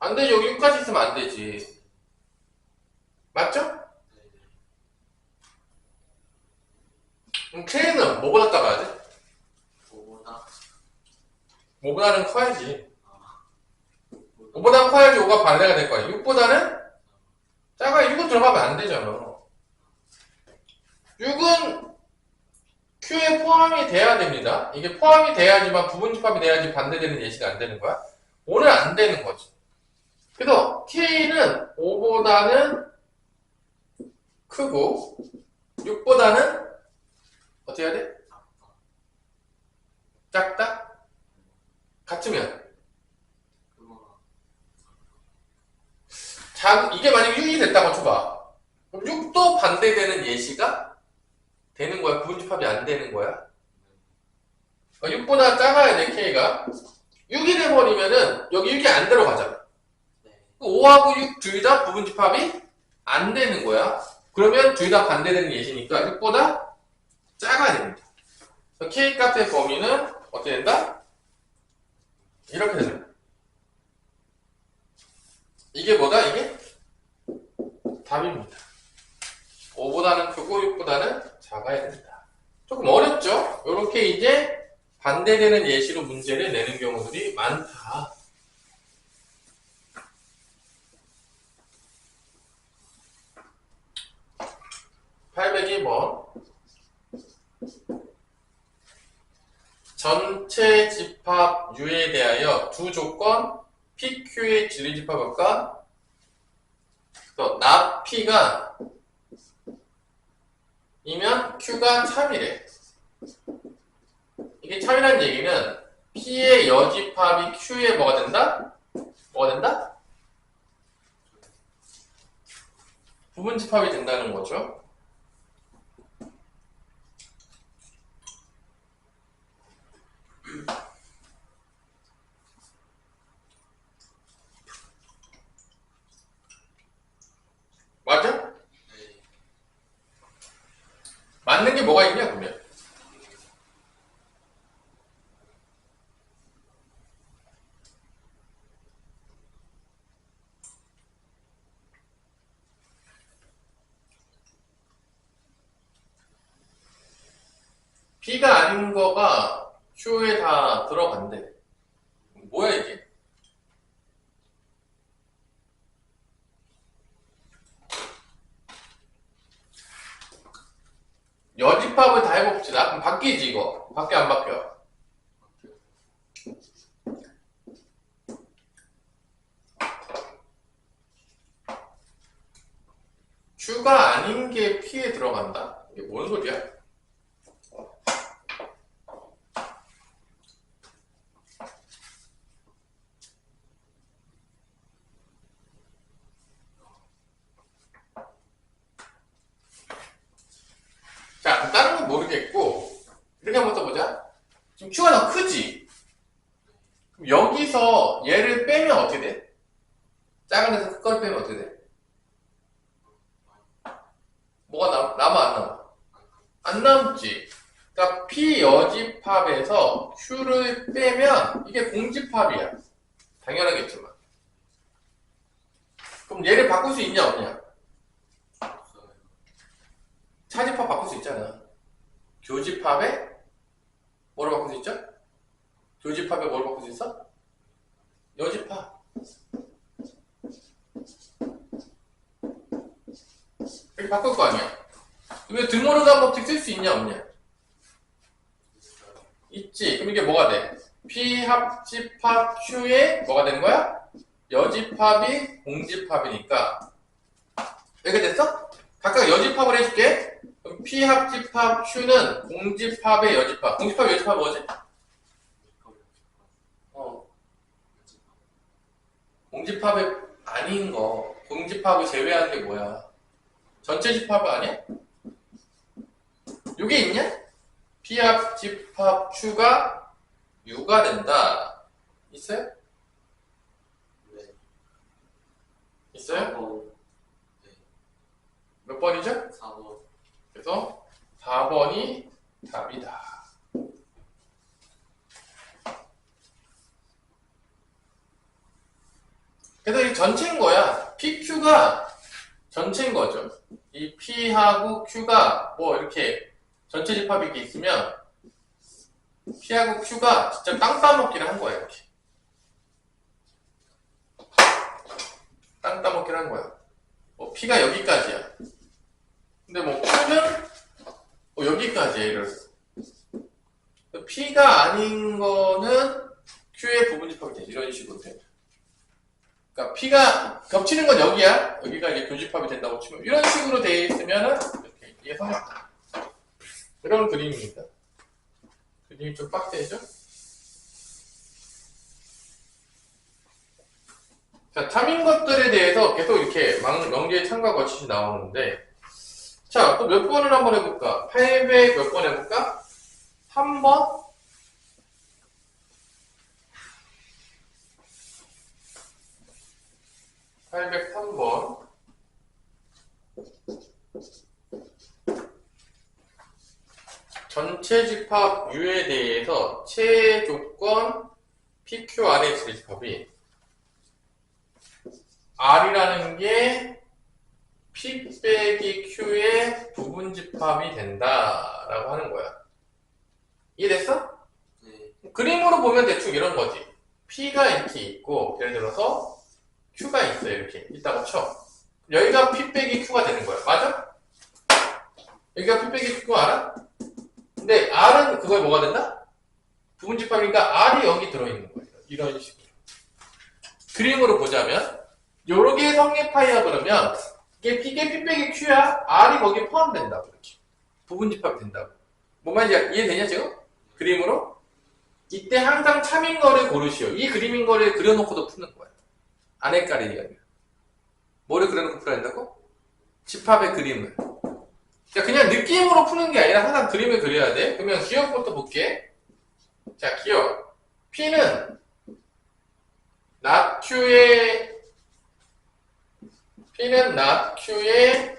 안 돼. 여기 6까지 있으면 안 되지. 맞죠? 그럼 K는 뭐보다 따가야 돼? 5보다. 5보다는 커야지. 5보다 커야지 5가 발레가 될 거야. 6보다는 작아야 6은 들어가면 안 되잖아. 6은 Q에 포함이 돼야 됩니다. 이게 포함이 돼야지만 부분집합이 돼야지 반대되는 예시가 안 되는 거야. 5는 안 되는 거지. 그래서 K는 5보다는 크고 6보다는 어떻게 해야 돼? 작다? 같으면 이게 만약 6이 됐다고 쳐봐. 그럼 6도 반대되는 예시가 되는 거야. 부분집합이 안 되는 거야. 6보다 작아야 돼, K가. 6이 돼버리면은 여기 6이 안 들어가잖아. 5하고 6 둘 다 부분집합이 안 되는 거야. 그러면 둘 다 반대되는 예시니까 6보다 작아야 됩니다. K 값의 범위는 어떻게 된다? 이렇게 됩니다. 답입니다. 5보다는 크고 6보다는 작아야 된다. 조금 어렵죠? 이렇게 이제 반대되는 예시로 문제를 내는 경우들이 많다. (802번) 전체 집합 U에 대하여 두 조건 PQ의 진리집합과 나 P가 이면 Q가 참이래. 이게 참이라는 얘기는 P의 여집합이 Q에 뭐가 된다? 뭐가 된다? 부분집합이 된다는 거죠. 맞아? 네. 맞는 게 뭐가 있냐 그러면? B가 아닌 거가 Q에 다 들어간대. 뭐야 이게? 여집합을 다 해봅시다. 그럼 바뀌지 이거. 바뀌어 안 바뀌어? Q가 아닌 게 P에 들어간다? 이게 뭔 소리야? 자, 다른 건 모르겠고 이렇게 한번 써보자. 지금 Q가 더 크지? 그럼 여기서 얘를 빼면 어떻게 돼? 작은 데서 큰 걸 빼면 어떻게 돼? 뭐가 남아 안 남아? 안 남지. 그러니까 P 여집합에서 Q를 빼면 이게 공집합이야. 당연하겠지만. 그럼 얘를 바꿀 수 있냐 없냐? 없어요. 차집합 바꿀 수 있잖아. 교집합에 뭐를 바꿀 수 있죠? 교집합에 뭘 바꿀 수 있어? 여집합. 이렇게 바꿀 거 아니야. 그러면 드모르간 법칙 쓸 수 있냐 없냐? 있지. 그럼 이게 뭐가 돼? P 합집합 Q에 뭐가 되는 거야? 여집합이 공집합이니까 이렇게 됐어? 각각 여집합을 해줄게. 그럼 P 합집합 Q는 공집합의 여집합. 공집합 여집합 뭐지? 공집합이 아닌 거. 공집합을 제외하는 게 뭐야? 전체 집합 아니야? 요게 있냐? P 합집합 Q가 U가 된다. 있어요? 네. 있어요? 4번. 네. 몇 번이죠? 4번. 그래서 4번이 답이다. 그래서 이 전체인 거야. PQ가 전체인 거죠. 이 P하고 Q가 뭐 이렇게 전체 집합이 이렇게 있으면 P하고 Q가 진짜 땅 따먹기를 한 거야. 이렇게. 땅 따먹기를 한 거야. 뭐 P가 여기까지야. 근데 뭐 Q는 뭐 여기까지야. 예를 들어서. P가 아닌 거는 Q의 부분 집합이 돼. 이런 식으로 돼. 그러니까 P가 겹치는 건 여기야. 여기가 이제 교집합이 된다고 치면 이런 식으로 돼 있으면은 이렇게 이게 성립다. 이런 그림입니다. 그림이 좀 빡세죠? 자, 참인 것들에 대해서 계속 이렇게 명제의 참가 거치시 나오는데, 자, 또 몇 번을 한번 해볼까? 800 몇 번 해볼까? 3번? 803번. 전체 집합 U에 대해서 최조건 PQR의 집합이 R이라는 게 P 빼기 Q의 부분집합이 된다라고 하는 거야. 이해됐어? 네. 그림으로 보면 대충 이런 거지. P가 이렇게 있고, 예를 들어서 Q가 있어요. 이렇게 있다고 쳐. 여기가 P 빼기 Q가 되는 거야. 맞아? 여기가 P 빼기 Q 알아? 근데 R은 그거에 뭐가 된다? 부분집합이니까 R이 여기 들어있는 거예요. 이런 식으로. 그림으로 보자면 요렇게 성립하여 그러면 이게 P 빼기 Q야. R이 거기에 포함된다고. 이렇게. 부분집합이 된다고. 뭔 말인지 이해되냐 지금? 그림으로? 이때 항상 참인 거를 고르시오. 이 그림인 거를 그려놓고도 푸는 거야. 안에 깔이가 아니라. 뭐를 그려놓고 풀어야 된다고? 집합의 그림을. 자, 그냥 느낌으로 푸는 게 아니라 항상 그림을 그려야 돼. 그러면 기억부터 볼게. 자, 기억. P는 not Q의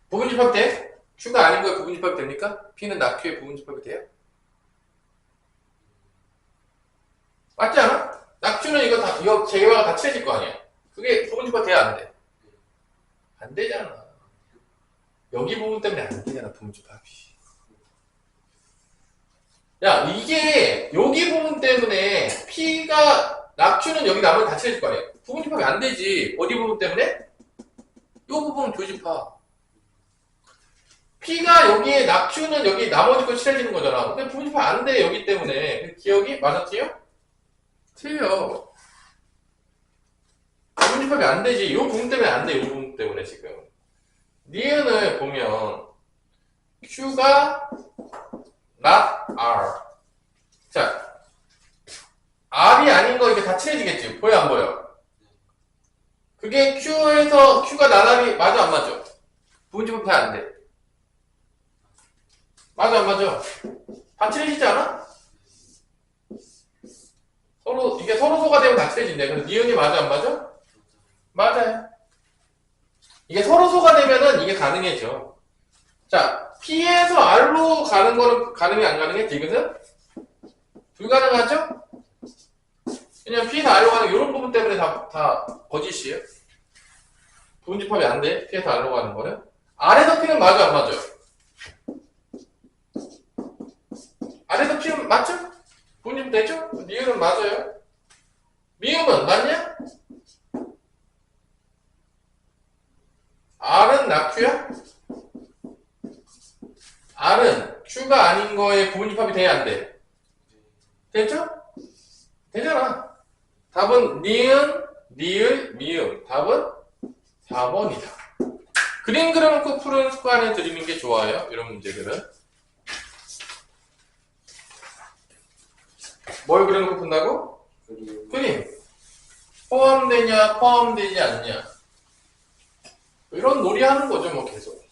부분집합 돼? Q가 아닌 거에 부분집합이 됩니까? P는 not Q의 부분집합이 돼요? 맞지 않아? not Q는 이거 제개화가 다 칠해질 거 아니야? 그게 부분집합 돼야 안 돼? 안 되잖아. 여기 부분 때문에 안 되잖아, 부분집합이. 야, 이게 여기 부분 때문에 P가 낙추는 여기 나머지 다 칠해질 거 아니야? 부분집합이 안 되지. 어디 부분 때문에? 이 부분 교집합. P가 여기에 낙추는 여기 나머지 거 칠해지는 거잖아. 근데 부분집합 안 돼, 여기 때문에. 기억이 맞아, 틀려? 틀려. 부분집합이 안 되지. 이 부분 때문에 안 돼, 이 부분 때문에 지금. 니은을 보면 Q가 not R. 자, R이 아닌 거 이게 다 칠해지겠지. 보여 안 보여? 그게 Q에서 Q가 not R이 맞아 안 맞아? 부분집합 다 안 돼. 맞아 안 맞아? 다 칠해지지 않아? 이게 서로 소가 되면 다 칠해진대. 그래서 니은이 맞아 안 맞아? 맞아요. 이게 서로 소가 되면은 이게 가능해져. 자, P에서 R로 가는 거는 가능해 안 가능해? 디귿은? 불가능하죠? 왜냐면 P에서 R로 가는 이런 부분 때문에 다 거짓이에요. 부분집합이 안 돼. P에서 R로 가는 거는. R에서 P는 맞아 안 맞아? R에서 P는 맞죠? 부분집합 되죠? 니은은 맞아요. 미음은 맞냐? R은 낙Q야? R은 Q가 아닌 거에 부분집합이 돼야 안 돼? 됐죠? 되잖아. 답은 니은, 니을, 미음. 답은 4번이다. 그림 그려놓고 푸는 습관을 들이는 게 좋아요. 이런 문제들은. 뭘 그려놓고 푼다고? 그림. 포함되냐, 포함되지 않냐. 이런 놀이 하는 거죠, 뭐, 계속.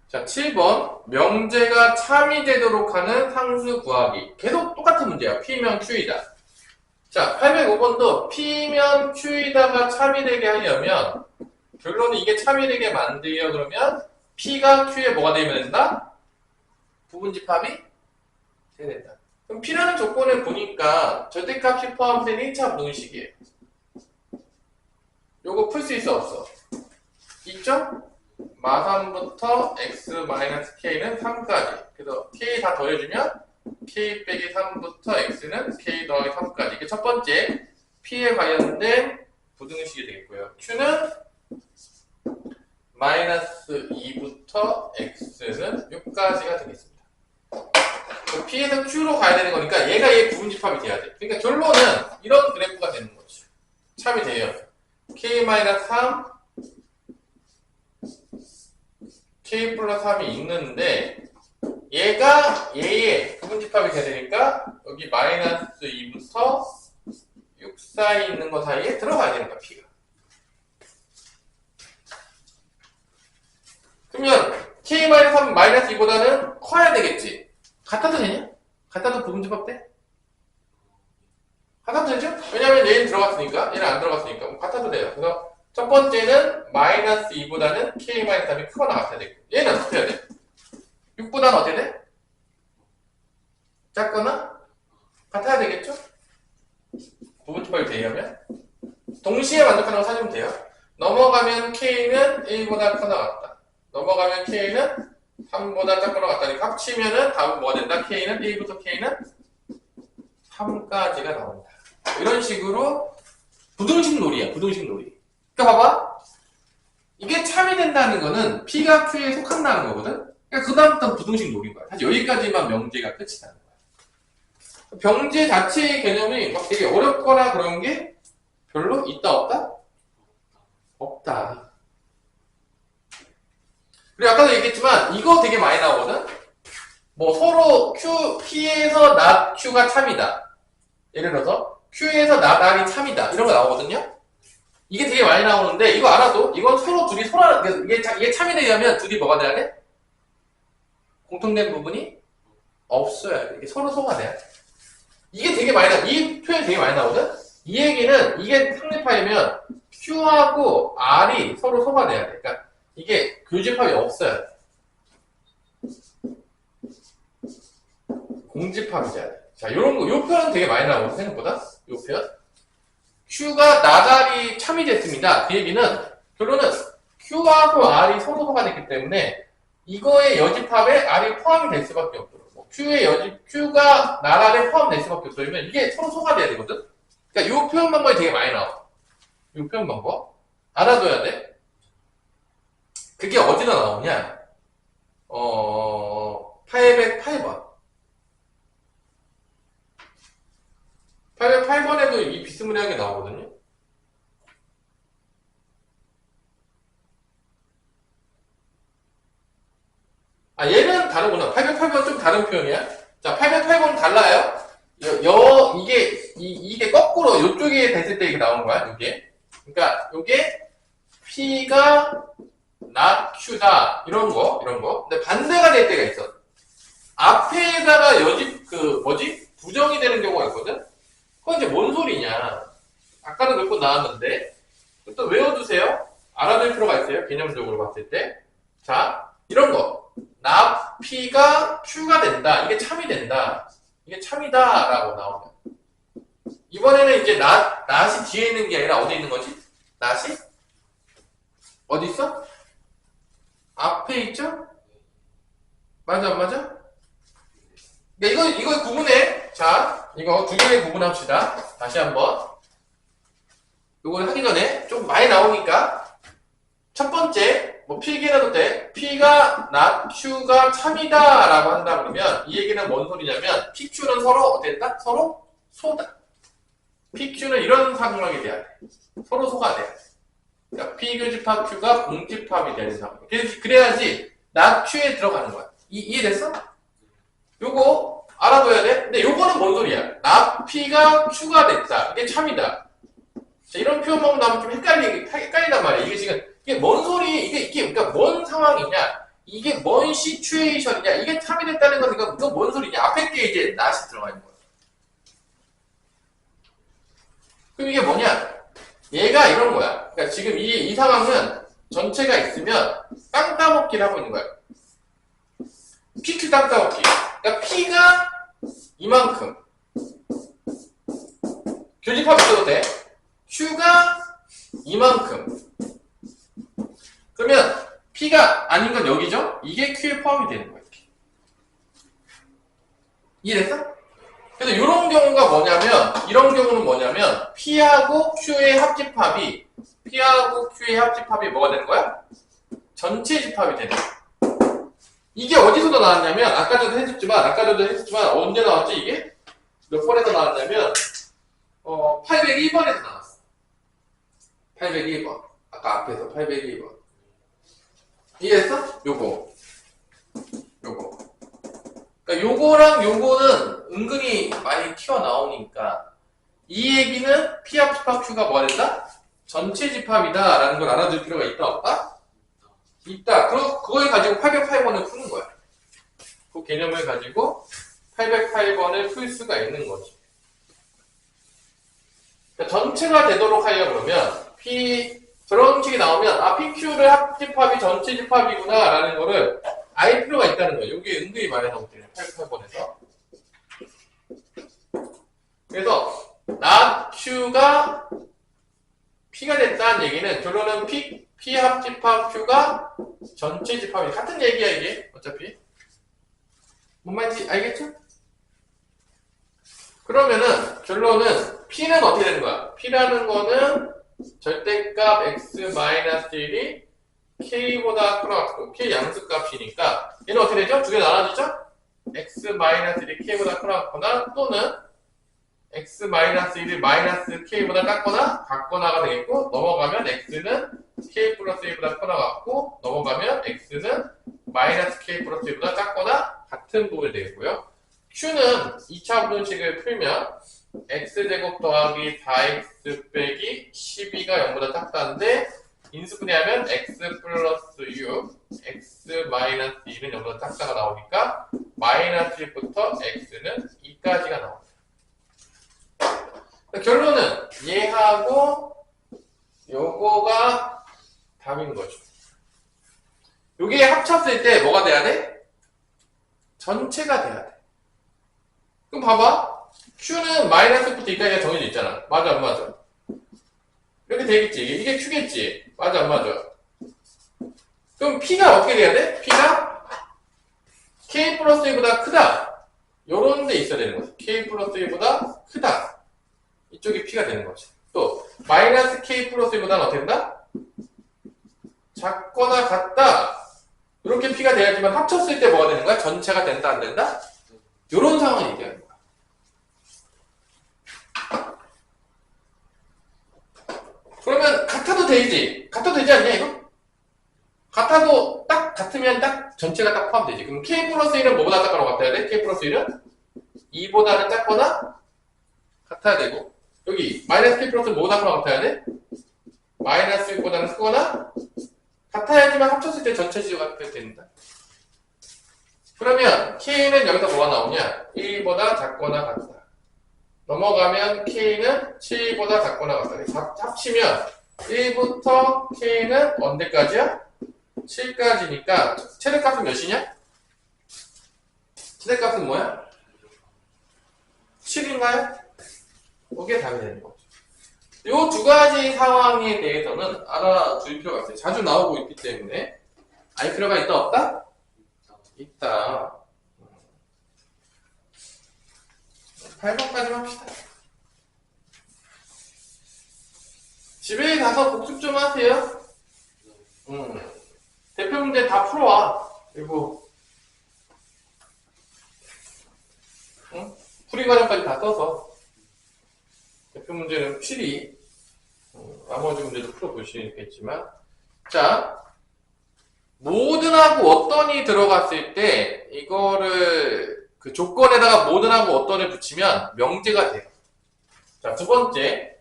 자, 7번. 명제가 참이 되도록 하는 상수 구하기. 계속 똑같은 문제야. P면 Q이다. 자, 805번도 P면 Q이다가 참이 되게 하려면, 결론은 이게 참이 되게 만들려 그러면, P가 Q에 뭐가 되면 된다? 부분집합이 돼야 된다. 그럼 P라는 조건을 보니까 절대값이 포함된 1차 부등식이에요. 요거 풀 수 있어 없어? 있죠? 마3부터 x-k는 3까지. 그래서 k 다 더해주면 k 빼기 3부터 x는 k 더하기 3까지. 이게 첫 번째 P에 관련된 부등식이 되겠고요. Q는 마이너스 2부터 x는 6까지가 되겠습니다. P에서 Q로 가야 되는 거니까 얘가 얘 부분집합이 돼야 돼. 그러니까 결론은 이런 그래프가 되는 거죠. 참이 돼요. K-3, K 플러스 3이 있는데 얘가 얘의 부분집합이 돼야 되니까 여기 마이너스 2부터 6 사이에 있는 거 사이에 들어가야 되니까 P가. 그러면 K-3 마이너스 2보다는 커야 되겠지. 같아도 되냐? 같아도 부분집합 돼? 같아도 되죠? 왜냐면 얘는 들어갔으니까 얘는 안 들어갔으니까 뭐 같아도 돼요. 그래서 첫 번째는 마이너스 2보다는 K-3이 크거나 같아야 되고 얘는 어떻게 해야 돼? 6보다는 어떻게 돼? 작거나 같아야 되겠죠? 부분집합 C에 만족하는 거 찾으면 돼요. 넘어가면 K는 A보다 크다 같다. 넘어가면 K는 3보다 작거나 같다니까 합치면은 답은 뭐가 된다? K는 A부터 K는 3까지가 나온다. 이런 식으로 부등식 놀이야. 부등식 놀이. 그러니까 봐봐. 이게 참이 된다는 거는 P가 Q에 속한다는 거거든. 그러니까 그 다음부터는 부등식 놀인 거야. 사실 여기까지만 명제가 끝이라는 거야. 병제 자체의 개념이 막 되게 어렵거나 그런 게 별로 있다 없다? 없다. 그리고 아까도 얘기했지만 이거 되게 많이 나오거든. 뭐 서로 P에서 not Q가 참이다. 예를 들어서 Q에서 not R이 참이다. 이런 거 나오거든요. 이게 되게 많이 나오는데 이거 알아도 이건 서로 둘이 이게 참이 되려면 둘이 뭐가 돼야 돼? 공통된 부분이 없어야 돼. 이게 서로 소가 돼야 돼. 이게 되게 많이 이 표현이 되게 많이 나오거든. 이 얘기는 이게 성립하려면 Q하고 R이 서로 소가 돼야 돼. 그러니까 이게 교집합이 없어야 돼. 공집합이 돼야 돼. 자, 요런 거, 요 표현은 되게 많이 나오거든, 생각보다. 요 표현. Q가 나달이 참이 됐습니다. 그 얘기는, 결론은 Q하고 R이 서로 소가 됐기 때문에 이거의 여집합에 R이 포함이 될 수밖에 없도록. 뭐 Q가 나달에 포함될 수밖에 없으면 이게 서로 소가 돼야 되거든? 그러니까 요 표현 방법이 되게 많이 나와. 요 표현 방법. 알아둬야 돼. 그게 어디다 나오냐? 808번. 808번에도 이 비스무리하게 나오거든요. 아, 얘는 다르구나. 808번 좀 다른 표현이야. 자, 808번은 달라요. 이게 거꾸로, 요쪽에 됐을 때 이게 나온 거야, 요게. 그러니까, 요게, P가 not Q다. 이런 거. 근데 반대가 될 때가 있어. 앞에다가 부정이 되는 경우가 있거든? 그건 이제 뭔 소리냐. 아까도 몇 번 나왔는데, 또 외워두세요. 알아둘 필요가 있어요. 개념적으로 봤을 때. 자, 이런 거. P가 Q가 된다. 이게 참이 된다. 이게 참이다. 라고 나오면. 이번에는 이제 not이 뒤에 있는 게 아니라 어디 있는 거지? not이? 어디 있어? 앞에 있죠? 맞아, 안 맞아? 그러니까 이거 구분해. 자, 이거 두 개를 구분합시다. 다시 한번. 이걸 하기 전에 좀 많이 나오니까. 첫 번째, 뭐 필기라도 돼. P가 not Q가 참이다 라고 한다 그러면 이 얘기는 뭔 소리냐면 PQ는 서로 어땠다? 서로 소다. PQ는 이런 상황이 돼야 돼. 서로 소가 돼야 돼. 그러니까 P교집합 Q가 공집합이 되는 상황. 그래야지 not Q에 들어가는 거야. 이해됐어? 요거 알아둬야 돼. 근데 요거는 뭔 소리야? not P가 Q가 됐다. 이게 참이다. 자, 이런 표현 보면 나면 좀 헷갈리단 말이야. 이게 지금 이게 뭔 소리? 이게 그러니까 뭔 상황이냐? 이게 뭔 시츄에이션이냐? 이게 참이 됐다는 건 이거 뭔 소리냐? 앞에 게 이제 not이 들어가 있는 거야. 그럼 이게 뭐냐? 얘가 이런 거야. 그러니까 지금 이 상황은 전체가 있으면 땅 따먹기를 하고 있는 거야. PQ 땅 따먹기. 그러니까 P가 이만큼. 교집합 있어도 돼. Q가 이만큼. 그러면 P가 아닌 건 여기죠? 이게 Q에 포함이 되는 거야. 이렇게. 이해됐어? 그래서 이런 경우가 이런 경우는 뭐냐면, P하고 Q의 합집합이 뭐가 되는 거야? 전체 집합이 되는 거야. 이게 어디서도 나왔냐면, 아까도 했었지만, 언제 나왔지, 이게? 몇 번에서 나왔냐면, 802번에서 나왔어. 802번. 아까 앞에서 802번. 이해했어? 요거. 그러니까 요거랑 요거는 은근히 많이 튀어나오니까 이 얘기는 P 합집합 Q가 뭐가 된다? 전체 집합이다 라는 걸 알아둘 필요가 있다 없다? 있다. 그걸 가지고 808번을 푸는 거야. 그 개념을 가지고 808번을 풀 수가 있는 거지. 그러니까 전체가 되도록 하려 그러면 저런 식이 나오면 PQ를 합집합이 전체 집합이구나 라는 거를 알 필요가 있다는 거예요. 이게 은근히 많이 나오거든요. 8번에서. 그래서 not Q가 P가 집합 Q가 전체 집합이 같은 얘기야 이게 어차피. 뭔 말인지 알겠죠? 그러면은 결론은 P는 어떻게 되는 거야? P라는 거는 절대값 x-1이 K보다 크고 K 양수값이니까 얘는 어떻게 되죠? 두 개 나눠지죠? x-1이 K보다 크거나 또는 x-1이 마이너스 K보다 작거나 같거나가 되겠고 넘어가면 x는 K 플러스 1보다 크거나 같고 넘어가면 x는 마이너스 K 플러스 1보다 작거나 같은 부분이 되겠고요. Q는 2차 분식을 풀면 x제곱 더하기 4x 빼기 12가 0보다 작다는데 인수분해 하면 x 플러스 6, x 마이너스 1은 0보다 작다가 나오니까 마이너스 1부터 x는 2까지가 나옵니다. 결론은 얘하고 요거가 답인 거죠. 요게 합쳤을 때 뭐가 돼야 돼? 전체가 돼야 돼. 그럼 봐봐. Q는 마이너스부터 2까지가 정해져 있잖아. 맞아 안 맞아? 이렇게 되겠지. 이게 Q겠지. 맞아 안 맞아? 그럼 P가 어떻게 돼야 돼? P가 K 플러스 1보다 크다. 요런 데 있어야 되는 거지. K 플러스 1보다 크다. 이쪽이 P가 되는 거지. 또 마이너스 K 플러스 1보다는 어떻게 된다? 작거나 같다. 이렇게 P가 돼야지만 합쳤을 때 뭐가 되는 거야? 전체가 된다 안 된다? 요런 상황을 얘기하는 거야. 그러면 같아도 되지. 같아도 되지 않냐 이거? 같아도 딱 같으면 딱 전체가 딱 포함되지. 그럼 K 플러스 1은 뭐보다 작거나 같아야 돼? K 플러스 1은 2보다는 작거나 같아야 되고 여기 마이너스 K 플러스 1은 뭐보다 작거나 같아야 돼? 마이너스 1보다는 크거나 같아야지만 합쳤을 때 전체 지수가 된다. 그러면 K는 여기서 뭐가 나오냐? 1보다 작거나 같다. 넘어가면 K는 7보다 작거나 같다. 합치면 1부터 K는 언제까지야? 7까지니까 최대값은 몇이냐? 최대값은 뭐야? 7인가요? 그게 답이 되는 거죠. 이 두 가지 상황에 대해서는 알아둘 필요가 있어요. 자주 나오고 있기 때문에 알 필요가 있다 없다? 있다. 8번까지 합시다. 집에 가서 복습 좀 하세요. 대표 문제 다 풀어와. 그리고 풀이 과정까지 다 써서 대표 문제는 필히 나머지 문제도 풀어보시겠지만 자 모든하고 어떤이 들어갔을 때 이거를 그 조건에다가 모든하고 어떤을 붙이면 명제가 돼요. 자, 두 번째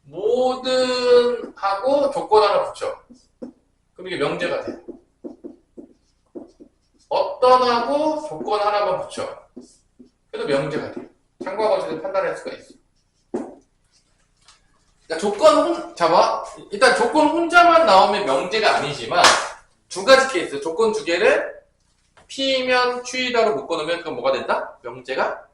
모든하고 조건 하나 붙여. 그럼 이게 명제가 돼요. 어떤하고 조건 하나만 붙여. 그래도 명제가 돼요. 참고하 거에서 판단할 수가 있어. 그러니까 잡아. 일단 조건 혼자만 나오면 명제가 아니지만 두 가지 케이스, 조건 두 개를 P면 Q이다로 묶어놓으면 그건 뭐가 된다? 명제가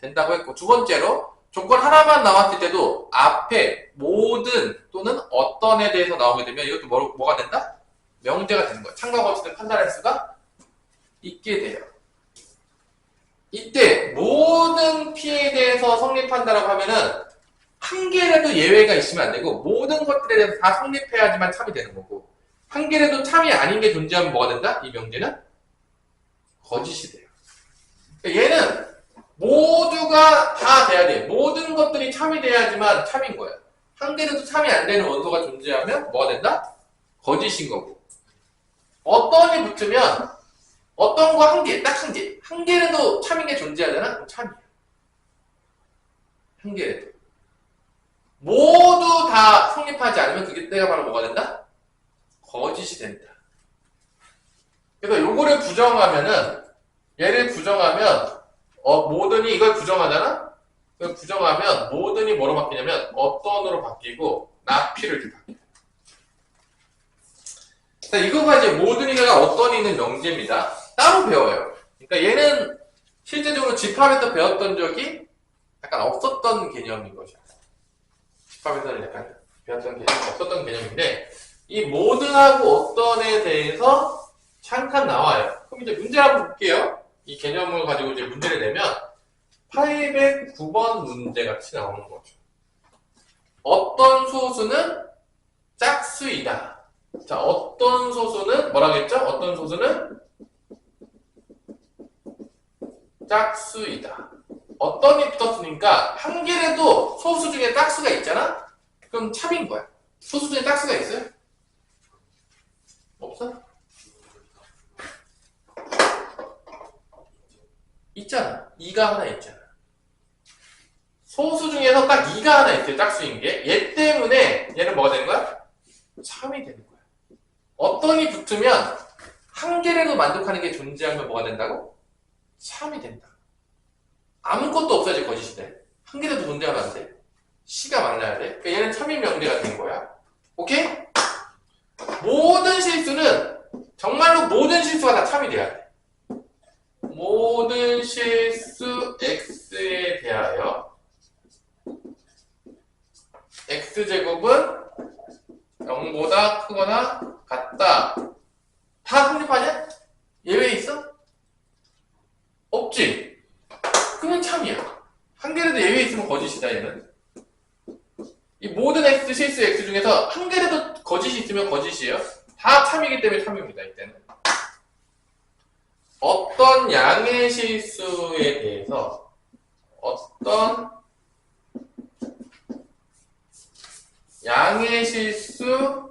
된다고 했고 두 번째로 조건 하나만 나왔을 때도 앞에 모든 또는 어떤에 대해서 나오게 되면 이것도 뭐가 된다? 명제가 되는 거야. 참고하 거에서 판단할 수가 있게 돼요. 이때 모든 P에 대해서 성립한다라고 하면은 한 개라도 예외가 있으면 안 되고 모든 것들에 대해서 다 성립해야지만 참이 되는 거고 한 개라도 참이 아닌 게 존재하면 뭐가 된다? 이 명제는 거짓이 돼요. 얘는 모두가 다 돼야 돼. 모든 것들이 참이 돼야지만 참인 거야. 한 개라도 참이 안 되는 원소가 존재하면 뭐가 된다? 거짓인 거고 어떤이 붙으면 어떤 거 한 개, 딱 한 개. 한 개라도 참인 게 존재하잖아? 그럼 참이야. 한 개라도. 모두 다 성립하지 않으면 그게 때가 바로 뭐가 된다? 거짓이 된다. 그래서 요거를 부정하면은, 얘를 부정하면, 모든이 이걸 부정하잖아? 그걸 부정하면, 모든이 뭐로 바뀌냐면, 어떤으로 바뀌고, 나피를 바뀌어요. 자, 이거가 이제 모든이가 어떤이는 명제입니다. 따로 배워요. 그러니까 얘는 실제적으로 집합에서 배웠던 적이 약간 없었던 개념인 거죠. 집합에서는 약간 배웠던 개념이 없었던 개념인데 이 모든하고 어떤에 대해서 잠깐 나와요. 그럼 이제 문제 한번 볼게요. 이 개념을 가지고 이제 문제를 내면 809번 문제 같이 나오는 거죠. 어떤 소수는 짝수이다. 자, 어떤 소수는 뭐라고 했죠? 어떤 소수는 짝수이다. 어떤이 붙었으니까 한 개라도 소수 중에 짝수가 있잖아? 그럼 참인 거야. 소수 중에 짝수가 있어요? 없어? 있잖아. 2가 하나 있잖아. 소수 중에서 딱 2가 하나 있어요. 짝수인 게. 얘 때문에 얘는 뭐가 되는 거야? 참이 되는 거야. 어떤이 붙으면 한 개라도 만족하는 게 존재하면 뭐가 된다고? 참이 된다. 아무것도 없어야지 거짓이 돼. 한 개라도 존재하면 안 돼. C가 만나야 돼. 그러니까 얘는 참인 명대가 된 거야. 오케이? 모든 실수는 정말로 모든 실수가 다 참이 돼야 돼. 모든 실수 x에 대하여 x제곱은 0보다 크거나 같다. 다 성립하냐? 예외 있어? 없지? 그러면 참이야. 한 개라도 예외 있으면 거짓이다 얘는. 이 모든 x 실수 x 중에서 한 개라도 거짓이 있으면 거짓이에요. 다 참이기 때문에 참입니다. 이때는. 어떤 양의 실수에 대해서 어떤 양의 실수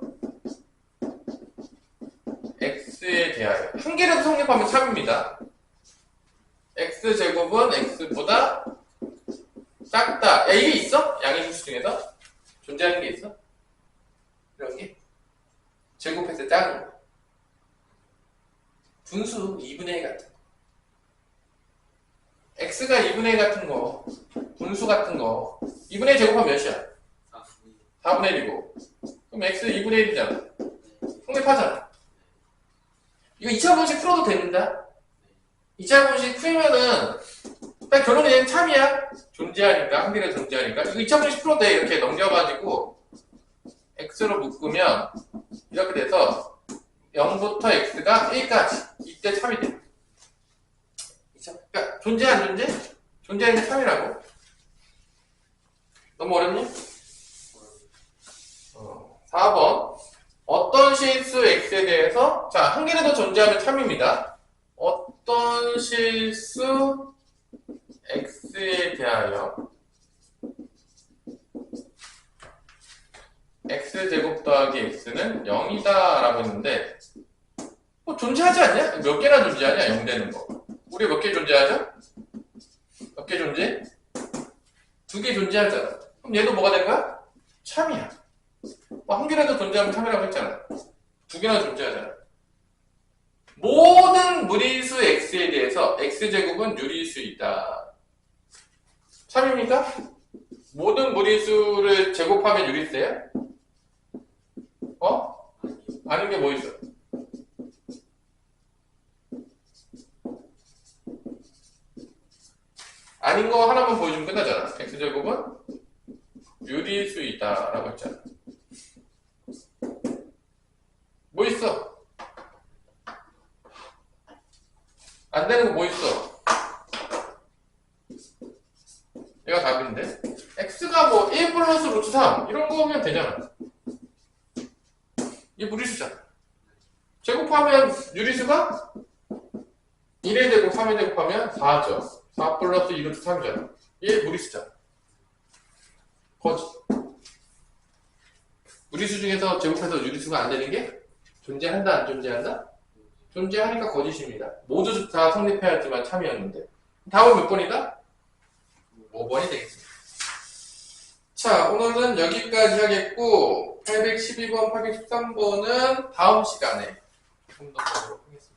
x에 대하여 한 개라도 성립하면 참입니다. x제곱은 x보다 작다. 야, 이게 있어? 양의 실수 중에서? 존재하는 게 있어? 이런 게? 제곱했을 때 작은 거. 분수 2분의 1 같은 거. x가 2분의 1 같은 거. 분수 같은 거. 2분의 1 제곱하면 몇이야? 4분의 1이고. 그럼 x 2분의 1이잖아. 성립하잖아. 이거 2차 분식 풀어도 됩니다. 2차 분식 풀면은 일단 결론은 얘는 참이야. 존재하니까. 한 개를 존재하니까. 이거 2차 분식 풀어도 돼. 이렇게 넘겨가지고 x로 묶으면 이렇게 돼서 0부터 x가 1까지. 이때 참이 돼. 그러니까 존재 안 존재? 존재하는 게 참이라고. 너무 어렵니? 4번. 어떤 실수 x에 대해서 자, 한 개라도 존재하면 참입니다. 어떤 실수 x에 대하여 x제곱 더하기 x는 0이다 라고 했는데 뭐 존재하지 않냐? 몇 개나 존재하냐? 0 되는 거. 우리 몇 개 존재하죠? 몇 개 존재? 2개 존재하잖아. 그럼 얘도 뭐가 된 거야? 참이야. 뭐 한 개라도 존재하면 참이라고 했잖아. 2개나 존재하잖아. 모든 무리수 x에 대해서 x제곱은 유리수이다. 참입니까? 모든 무리수를 제곱하면 유리수예요? 아닌 게 뭐 있어? 아닌 거 하나만 보여주면 끝나잖아. x제곱은 유리수이다 라고 했잖아. 뭐 있어? 안 되는 거 뭐 있어? 얘가 답인데? x가 뭐 1 플러스 루트 3 이런 거면 되잖아. 이게 무리수잖아. 제곱하면 유리수가 1의 제곱 3의 제곱하면 4죠. 4 플러스 2 루트 3이잖아. 얘 무리수잖아. 거지. 무리수 중에서 제곱해서 유리수가 안 되는 게 존재한다 안 존재한다? 존재하니까 거짓입니다. 모두 다 성립해야지만 참이었는데. 다음 몇 번이다? 5번이 되겠습니다. 자, 오늘은 여기까지 하겠고 812번, 813번은 다음 시간에 좀 더 보도록 하겠습니다.